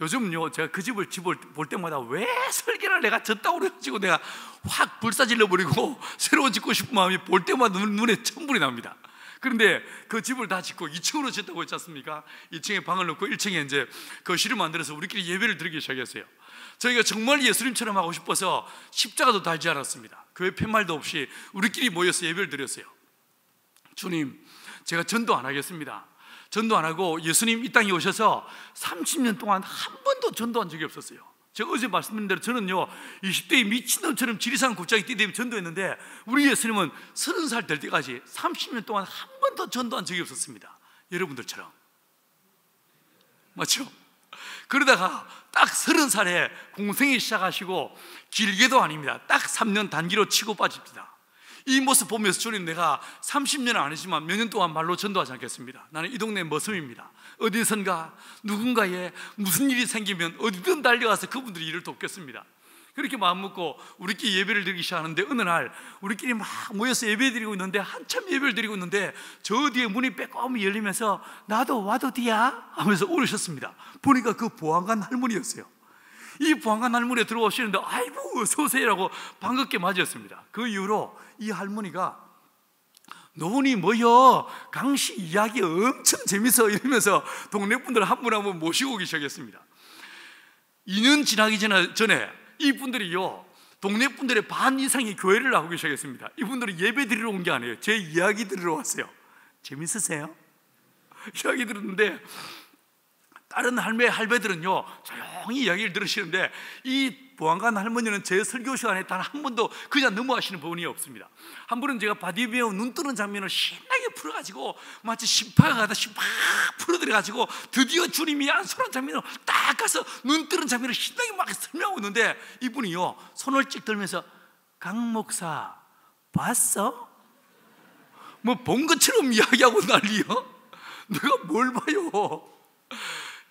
요즘은요, 제가 그 집을 볼 때마다 왜 설계를 내가 졌다고 그래가지고 내가 확 불사질러 버리고 새로운 짓고 싶은 마음이 볼 때마다 눈에 천불이 납니다. 그런데 그 집을 다 짓고 2층으로 짓다고 했지 않습니까? 2층에 방을 넣고 1층에 이제 거실을 만들어서 우리끼리 예배를 드리기 시작했어요. 저희가 정말 예수님처럼 하고 싶어서 십자가도 달지 않았습니다. 교회 팻말도 없이 우리끼리 모여서 예배를 드렸어요. 주님, 제가 전도 안 하겠습니다. 전도 안 하고 예수님 이 땅에 오셔서 30년 동안 한 번도 전도한 적이 없었어요. 제가 어제 말씀드린 대로 저는요, 20대의 미친놈처럼 지리산 곱창이 뛰다니며 전도했는데 우리 예수님은 30살 될 때까지 30년 동안 한 번도 전도한 적이 없었습니다. 여러분들처럼. 맞죠? 그러다가 딱 30살에 공생이 시작하시고 길게도 아닙니다. 딱 3년 단기로 치고 빠집니다. 이 모습 보면서 주님, 내가 30년은 아니지만 몇 년 동안 말로 전도하지 않겠습니다. 나는 이 동네 머슴입니다. 어디선가 누군가에 무슨 일이 생기면 어디든 달려가서 그분들이 일을 돕겠습니다. 그렇게 마음 먹고 우리끼리 예배를 드리기 시작하는데, 어느 날 우리끼리 막 모여서 예배 드리고 있는데, 한참 예배를 드리고 있는데 저 뒤에 문이 빼꼼히 열리면서 나도 와도 돼야 하면서 오르셨습니다. 보니까 그 보안관 할머니였어요. 이 보안관 할머니 들어오시는데 아이고 어서 오세요라고 반갑게 맞이했습니다. 그 이후로 이 할머니가 노은이 뭐여, 강씨 이야기 엄청 재밌어 이러면서 동네 분들 한 분 한 분 모시고 오기 시작했습니다. 2년 지나기 전에 이분들이요, 동네 분들의 반 이상이 교회를 나오기 시작했습니다. 이분들은 예배 드리러 온 게 아니에요. 제 이야기 들으러 왔어요. 재밌으세요? 이야기 들었는데 다른 할배들은요 조용히 이야기를 들으시는데, 이 보안관 할머니는 제 설교 시간에 단 한 번도 그냥 넘어가시는 분이 없습니다. 한 번은 제가 바디비어 눈 뜨는 장면을 신나게 풀어가지고 마치 심파가 가다시 막 풀어들여가지고 드디어 주님이 안수란 장면으로 딱 가서 눈 뜨는 장면을 신나게 막 설명하고 있는데 이분이요 손을 찍 들면서 강 목사 봤어? 뭐 본 것처럼 이야기하고 난리요? 내가 뭘 봐요?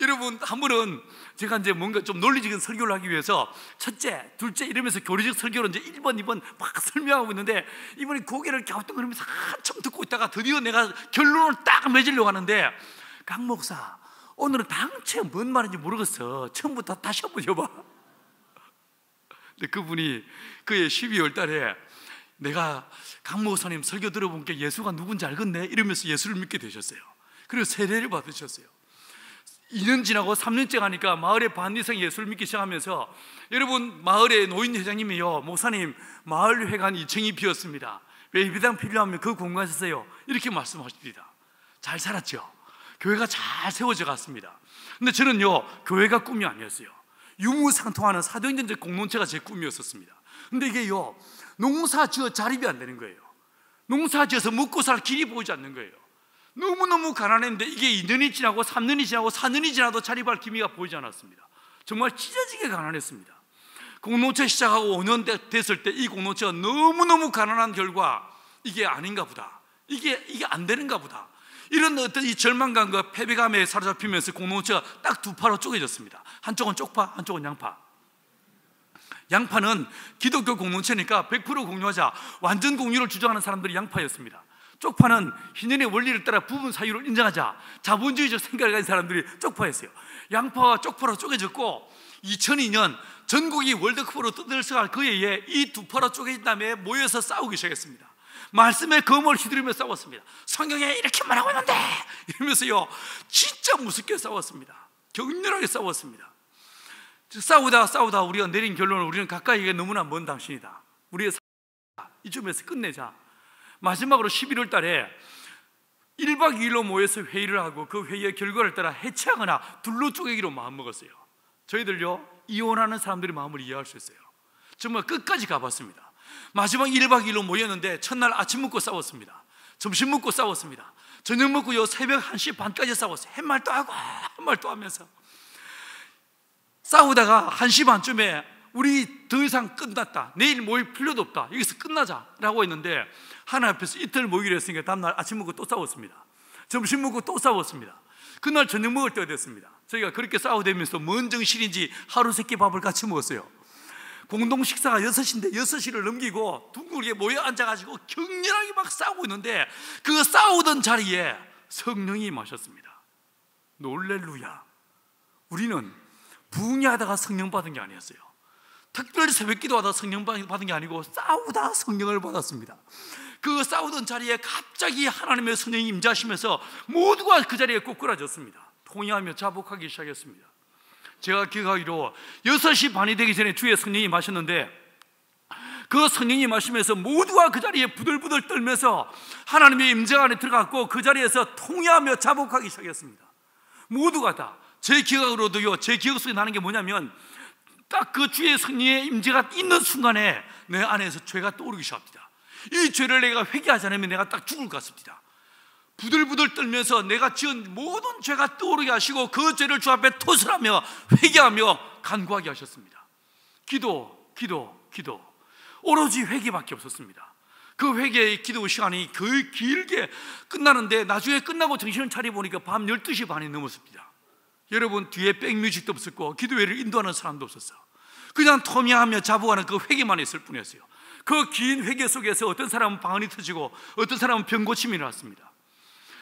여러분, 한 번은 제가 이제 뭔가 좀 논리적인 설교를 하기 위해서 첫째, 둘째 이러면서 교리적 설교를 이제 1번, 2번 막 설명하고 있는데 이분이 고개를 갸우뚱거리면서 한참 듣고 있다가 드디어 내가 결론을 딱 맺으려고 하는데 강 목사, 오늘은 당최 뭔 말인지 모르겠어. 처음부터 다시 한번 해봐. 근데 그분이 그해 12월 달에 내가 강 목사님 설교 들어본 게 예수가 누군지 알겠네 이러면서 예수를 믿게 되셨어요. 그리고 세례를 받으셨어요. 2년 지나고 3년째 가니까 마을의 반 이상이 예수를 믿기 시작하면서 여러분, 마을의 노인 회장님이요, 목사님 마을 회관 2층이 비었습니다. 왜 예배당 필요하면 그 공간 쓰세요 이렇게 말씀하십니다. 잘 살았죠. 교회가 잘 세워져 갔습니다. 근데 저는요 교회가 꿈이 아니었어요. 유무상통하는 사도행전적 공동체가 제 꿈이었었습니다. 근데 이게요 농사 지어 자립이 안 되는 거예요. 농사 지어서 먹고 살 길이 보이지 않는 거예요. 너무너무 가난했는데 이게 2년이 지나고 3년이 지나고 4년이 지나도 자립할 기미가 보이지 않았습니다. 정말 찢어지게 가난했습니다. 공동체 시작하고 5년 됐을 때 이 공동체가 너무너무 가난한 결과 이게 아닌가 보다, 이게 안 되는가 보다, 이런 어떤 이 절망감과 패배감에 사로잡히면서 공동체가 딱 두 파로 쪼개졌습니다. 한쪽은 쪽파, 한쪽은 양파. 양파는 기독교 공동체니까 100% 공유하자, 완전 공유를 주장하는 사람들이 양파였습니다. 쪽파는 희년의 원리를 따라 부분 사유를 인정하자, 자본주의적 생각을 가진 사람들이 쪽파였어요. 양파와 쪽파로 쪼개졌고 2002년 전국이 월드컵으로 떠들썩할 그 해에 이 두 파로 쪼개진 다음에 모여서 싸우기 시작했습니다. 말씀에 검을 휘두르며 싸웠습니다. 성경에 이렇게 말하고 있는데 이러면서요 진짜 무섭게 싸웠습니다. 격렬하게 싸웠습니다. 싸우다 우리가 내린 결론은 우리는 가까이에 너무나 먼 당신이다. 우리의 이쯤에서 끝내자. 마지막으로 11월 달에 1박 2일로 모여서 회의를 하고 그 회의의 결과를 따라 해체하거나 둘로 쪼개기로 마음먹었어요. 저희들요 이혼하는 사람들의 마음을 이해할 수 있어요. 정말 끝까지 가봤습니다. 마지막 1박 2일로 모였는데 첫날 아침 먹고 싸웠습니다. 점심 먹고 싸웠습니다. 저녁 먹고요 새벽 1시 반까지 싸웠어요. 햇말도 하고 햇말도 하면서 싸우다가 1시 반쯤에 우리 더 이상 끝났다, 내일 모일 필요도 없다, 여기서 끝나자라고 했는데 하나 앞에서 이틀 모이기로 했으니까 다음날 아침 먹고 또 싸웠습니다. 점심 먹고 또 싸웠습니다. 그날 저녁 먹을 때가 됐습니다. 저희가 그렇게 싸우대면서 뭔 정신인지 하루 세끼 밥을 같이 먹었어요. 공동 식사가 6시인데 6시를 넘기고 둥글게 모여 앉아가지고 격렬하게 막 싸우고 있는데 그 싸우던 자리에 성령이 임하셨습니다. 놀렐루야. 우리는 부흥하다가 성령 받은 게 아니었어요. 특별히 새벽 기도하다 성령 받은 게 아니고 싸우다 성령을 받았습니다. 그 싸우던 자리에 갑자기 하나님의 성령이 임재하시면서 모두가 그 자리에 꼬꾸라졌습니다. 통회하며 자복하기 시작했습니다. 제가 기억하기로 6시 반이 되기 전에 주의 성령이 임하셨는데 그 성령이 임하시면서 모두가 그 자리에 부들부들 떨면서 하나님의 임재 안에 들어갔고 그 자리에서 통회하며 자복하기 시작했습니다. 모두가 다. 제 기억으로도요, 제 기억 속에 나는 게 뭐냐면 딱 그 주의 성령의 임재가 있는 순간에 내 안에서 죄가 떠오르기 시작합니다. 이 죄를 내가 회개하지 않으면 내가 딱 죽을 것 같습니다. 부들부들 떨면서 내가 지은 모든 죄가 떠오르게 하시고 그 죄를 주 앞에 토설하며 회개하며 간구하게 하셨습니다. 기도 오로지 회개밖에 없었습니다. 그 회개의 기도 시간이 거의 길게 끝나는데 나중에 끝나고 정신을 차려보니까 밤 12시 반이 넘었습니다. 여러분, 뒤에 백뮤직도 없었고 기도회를 인도하는 사람도 없었어요. 그냥 토미하며 자복하는 그 회개만 있을 뿐이었어요. 그 긴 회개 속에서 어떤 사람은 방언이 터지고 어떤 사람은 병고침이 일어났습니다.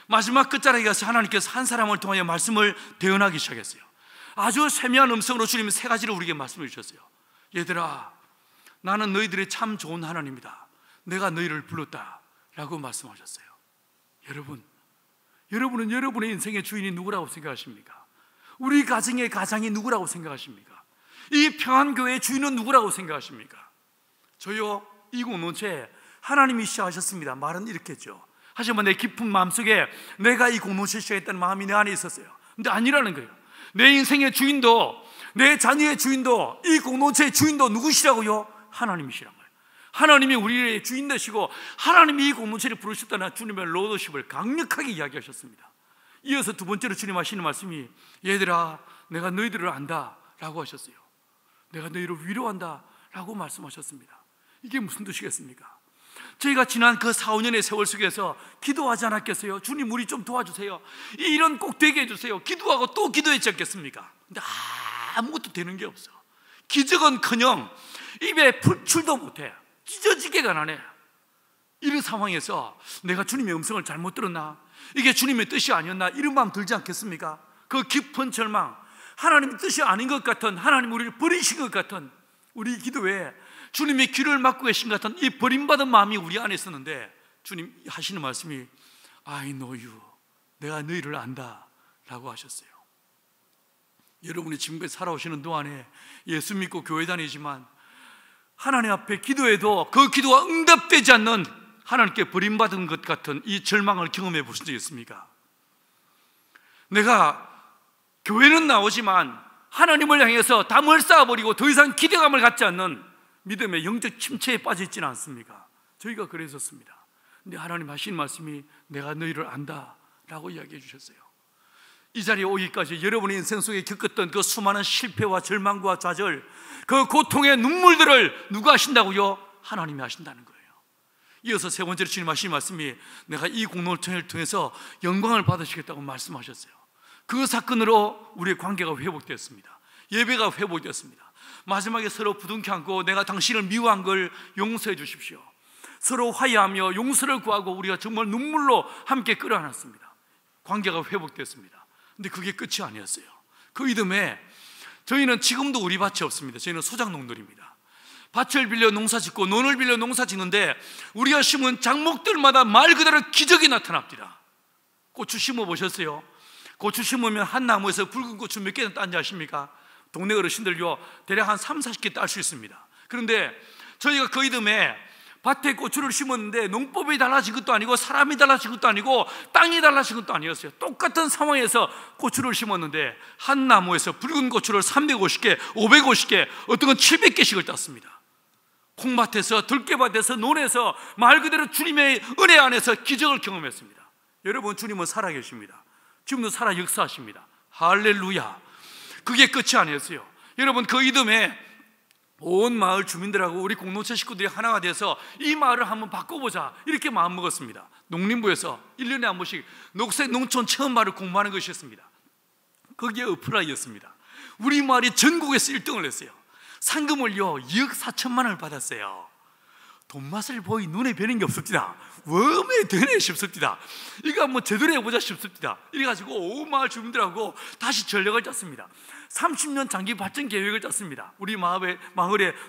마지막 끝자락에 가서 하나님께서 한 사람을 통하여 말씀을 대언하기 시작했어요. 아주 세미한 음성으로 주님이 세 가지를 우리에게 말씀해 주셨어요. 얘들아, 나는 너희들의 참 좋은 하나님이다. 내가 너희를 불렀다 라고 말씀하셨어요. 여러분은 여러분의 인생의 주인이 누구라고 생각하십니까? 우리 가정의 가장이 누구라고 생각하십니까? 이 평안교회의 주인은 누구라고 생각하십니까? 저요, 이 공동체에 하나님이 시작하셨습니다. 말은 이렇게 했죠. 하지만 내 깊은 마음속에 내가 이 공동체 시작했다는 마음이 내 안에 있었어요. 근데 아니라는 거예요. 내 인생의 주인도 내 자녀의 주인도 이 공동체의 주인도 누구시라고요? 하나님이시란 거예요. 하나님이 우리의 주인 되시고 하나님이 이 공동체를 부르셨다는 주님의 로더십을 강력하게 이야기하셨습니다. 이어서 두 번째로 주님 하시는 말씀이 얘들아 내가 너희들을 안다 라고 하셨어요. 내가 너희를 위로한다 라고 말씀하셨습니다. 이게 무슨 뜻이겠습니까? 저희가 지난 그 4, 5년의 세월 속에서 기도하지 않았겠어요? 주님 우리 좀 도와주세요. 이런 꼭 되게 해주세요. 기도하고 또 기도했지 않겠습니까? 근데 아무것도 되는 게 없어. 기적은커녕 입에 풀출도 못해. 찢어지게가 나네. 이런 상황에서 내가 주님의 음성을 잘못 들었나? 이게 주님의 뜻이 아니었나? 이런 마음 들지 않겠습니까? 그 깊은 절망, 하나님의 뜻이 아닌 것 같은, 하나님 우리를 버리신 것 같은 우리 기도에 주님의 귀를 막고 계신 것 같은 이 버림받은 마음이 우리 안에 있었는데 주님 하시는 말씀이 I know you, 내가 너희를 안다 라고 하셨어요. 여러분이 지금까지 살아오시는 동안에 예수 믿고 교회 다니지만 하나님 앞에 기도해도 그 기도가 응답되지 않는, 하나님께 버림받은 것 같은 이 절망을 경험해 보신 적이 있습니까? 내가 교회는 나오지만 하나님을 향해서 담을 쌓아버리고 더 이상 기대감을 갖지 않는 믿음의 영적 침체에 빠져 있지는 않습니까? 저희가 그랬었습니다. 근데 하나님 하시는 말씀이 내가 너희를 안다 라고 이야기해 주셨어요. 이 자리에 오기까지 여러분의 인생 속에 겪었던 그 수많은 실패와 절망과 좌절, 그 고통의 눈물들을 누가 하신다고요? 하나님이 하신다는 거예요. 이어서 세 번째로 주님 하시는 말씀이 내가 이 공동체를 통해서 영광을 받으시겠다고 말씀하셨어요. 그 사건으로 우리의 관계가 회복되었습니다. 예배가 회복되었습니다. 마지막에 서로 부둥켜 안고 내가 당신을 미워한 걸 용서해 주십시오. 서로 화해하며 용서를 구하고 우리가 정말 눈물로 함께 끌어안았습니다. 관계가 회복되었습니다. 근데 그게 끝이 아니었어요. 그 이듬해 저희는 지금도 우리 밭이 없습니다. 저희는 소작농들입니다. 밭을 빌려 농사 짓고 논을 빌려 농사 짓는데 우리가 심은 작목들마다 말 그대로 기적이 나타납니다. 고추 심어 보셨어요? 고추 심으면 한 나무에서 붉은 고추 몇 개는 딴지 아십니까? 동네 어르신들요 대략 한 3, 40개 딸 수 있습니다. 그런데 저희가 그 이듬해 밭에 고추를 심었는데 농법이 달라진 것도 아니고 사람이 달라진 것도 아니고 땅이 달라진 것도 아니었어요. 똑같은 상황에서 고추를 심었는데 한 나무에서 붉은 고추를 350개, 550개, 어떤 건 700개씩을 땄습니다. 콩밭에서, 들깨밭에서, 논에서 말 그대로 주님의 은혜 안에서 기적을 경험했습니다. 여러분, 주님은 살아계십니다. 지금도 살아 역사하십니다. 할렐루야. 그게 끝이 아니었어요. 여러분, 그 이듬해 온 마을 주민들하고 우리 공동체 식구들이 하나가 돼서 이 마을을 한번 바꿔보자 이렇게 마음먹었습니다. 농림부에서 1년에 한 번씩 녹색 농촌 체험 마을을 공부하는 것이었습니다. 거기에 어플라이였습니다. 우리 마을이 전국에서 1등을 했어요. 상금을요 2억 4천만 원을 받았어요. 돈맛을 보이 눈에 뵈는 게 없습니다. 웜에 되네 싶습니다. 이거 한번 제대로 해보자 싶습니다. 이래가지고 온 마을 주민들하고 다시 전략을 짰습니다. 30년 장기 발전 계획을 짰습니다. 우리 마을의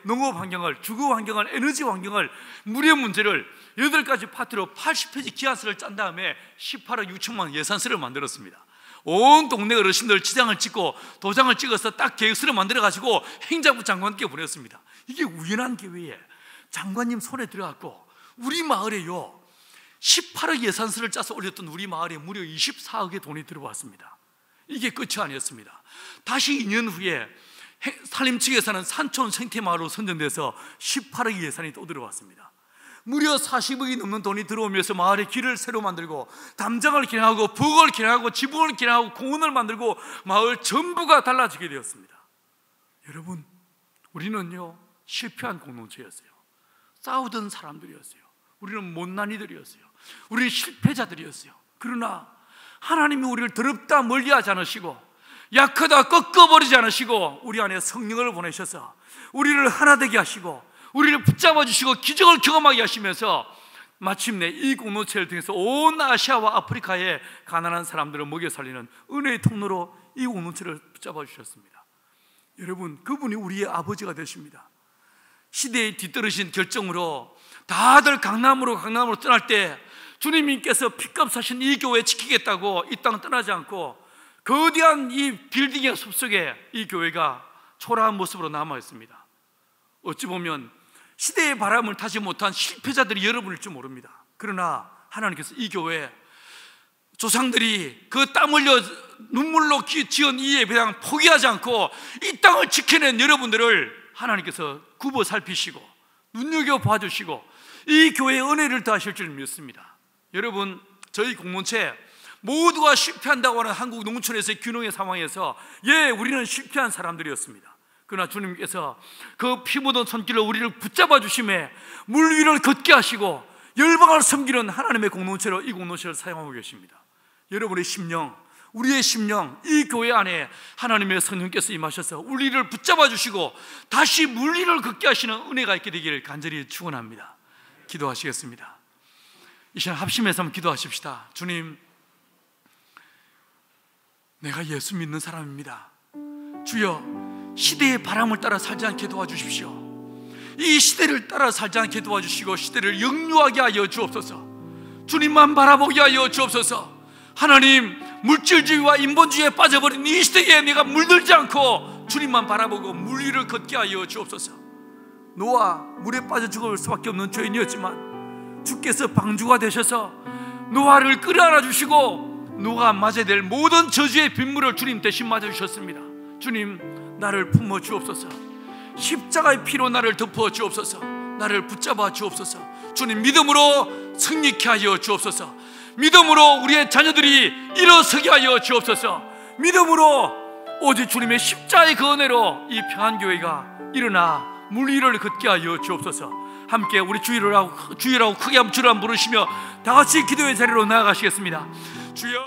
농업 환경을, 주거 환경을, 에너지 환경을, 물의 문제를 8가지 파트로 80페이지 기하서를 짠 다음에 18억 6천만 원 예산서를 만들었습니다. 온 동네 어르신들 지장을 찍고 도장을 찍어서 딱 계획서를 만들어가지고 행정부 장관께 보냈습니다. 이게 우연한 기회에 장관님 손에 들어갔고 우리 마을에요 18억 예산서를 짜서 올렸던 우리 마을에 무려 24억의 돈이 들어왔습니다. 이게 끝이 아니었습니다. 다시 2년 후에 산림 측에서는 산촌 생태마을로 선정돼서 18억 예산이 또 들어왔습니다. 무려 40억이 넘는 돈이 들어오면서 마을에 길을 새로 만들고 담장을 개량하고 부엌을 개량하고 지붕을 개량하고 공원을 만들고 마을 전부가 달라지게 되었습니다. 여러분, 우리는요 실패한 공동체였어요. 싸우던 사람들이었어요. 우리는 못난이들이었어요. 우리는 실패자들이었어요. 그러나 하나님이 우리를 더럽다 멀리하지 않으시고 약하다 꺾어버리지 않으시고 우리 안에 성령을 보내셔서 우리를 하나 되게 하시고 우리를 붙잡아 주시고 기적을 경험하게 하시면서 마침내 이 공동체를 통해서 온 아시아와 아프리카의 가난한 사람들을 먹여 살리는 은혜의 통로로 이 공동체를 붙잡아 주셨습니다. 여러분, 그분이 우리의 아버지가 되십니다. 시대에 뒤떨어진 결정으로 다들 강남으로 떠날 때 주님께서 피값 사신 이 교회 지키겠다고 이 땅 떠나지 않고 거대한 이 빌딩의 숲속에 이 교회가 초라한 모습으로 남아 있습니다. 어찌 보면 시대의 바람을 타지 못한 실패자들이 여러분일지 모릅니다. 그러나 하나님께서 이 교회 조상들이 그 땀 흘려 눈물로 지은 이 예배당 포기하지 않고 이 땅을 지켜낸 여러분들을 하나님께서 굽어 살피시고 눈여겨 봐주시고 이 교회의 은혜를 더하실 줄 믿습니다. 여러분, 저희 공동체 모두가 실패한다고 하는 한국 농촌에서의 균형의 상황에서 우리는 실패한 사람들이었습니다. 그러나 주님께서 그 피 묻은 손길로 우리를 붙잡아 주심에 물 위를 걷게 하시고 열방을 섬기는 하나님의 공동체로 이 공동체를 사용하고 계십니다. 여러분의 심령, 우리의 심령, 이 교회 안에 하나님의 성령께서 임하셔서 우리를 붙잡아 주시고 다시 물 위를 걷게 하시는 은혜가 있게 되기를 간절히 축원합니다. 기도하시겠습니다. 이 시간 합심해서 한번 기도하십시다. 주님, 내가 예수 믿는 사람입니다. 주여, 시대의 바람을 따라 살지 않게 도와주십시오. 이 시대를 따라 살지 않게 도와주시고 시대를 역류하게 하여 주옵소서. 주님만 바라보게 하여 주옵소서. 하나님, 물질주의와 인본주의에 빠져버린 이 시대에 내가 물들지 않고 주님만 바라보고 물 위를 걷게 하여 주옵소서. 노아, 물에 빠져 죽을 수밖에 없는 죄인이었지만 주께서 방주가 되셔서 노아를 끌어안아 주시고 노아가 맞아야 될 모든 저주의 빗물을 주님 대신 맞아 주셨습니다. 주님, 나를 품어 주옵소서. 십자가의 피로 나를 덮어 주옵소서. 나를 붙잡아 주옵소서. 주님, 믿음으로 승리케 하여 주옵소서. 믿음으로 우리의 자녀들이 일어서게 하여 주옵소서. 믿음으로 오직 주님의 십자가의 그 은혜로 이 평안교회가 일어나 물 위를 걷게 하여 주옵소서. 함께 우리 주의라고 크게 한번 주를 한번 부르시며 다 같이 기도의 자리로 나아가시겠습니다. 주여.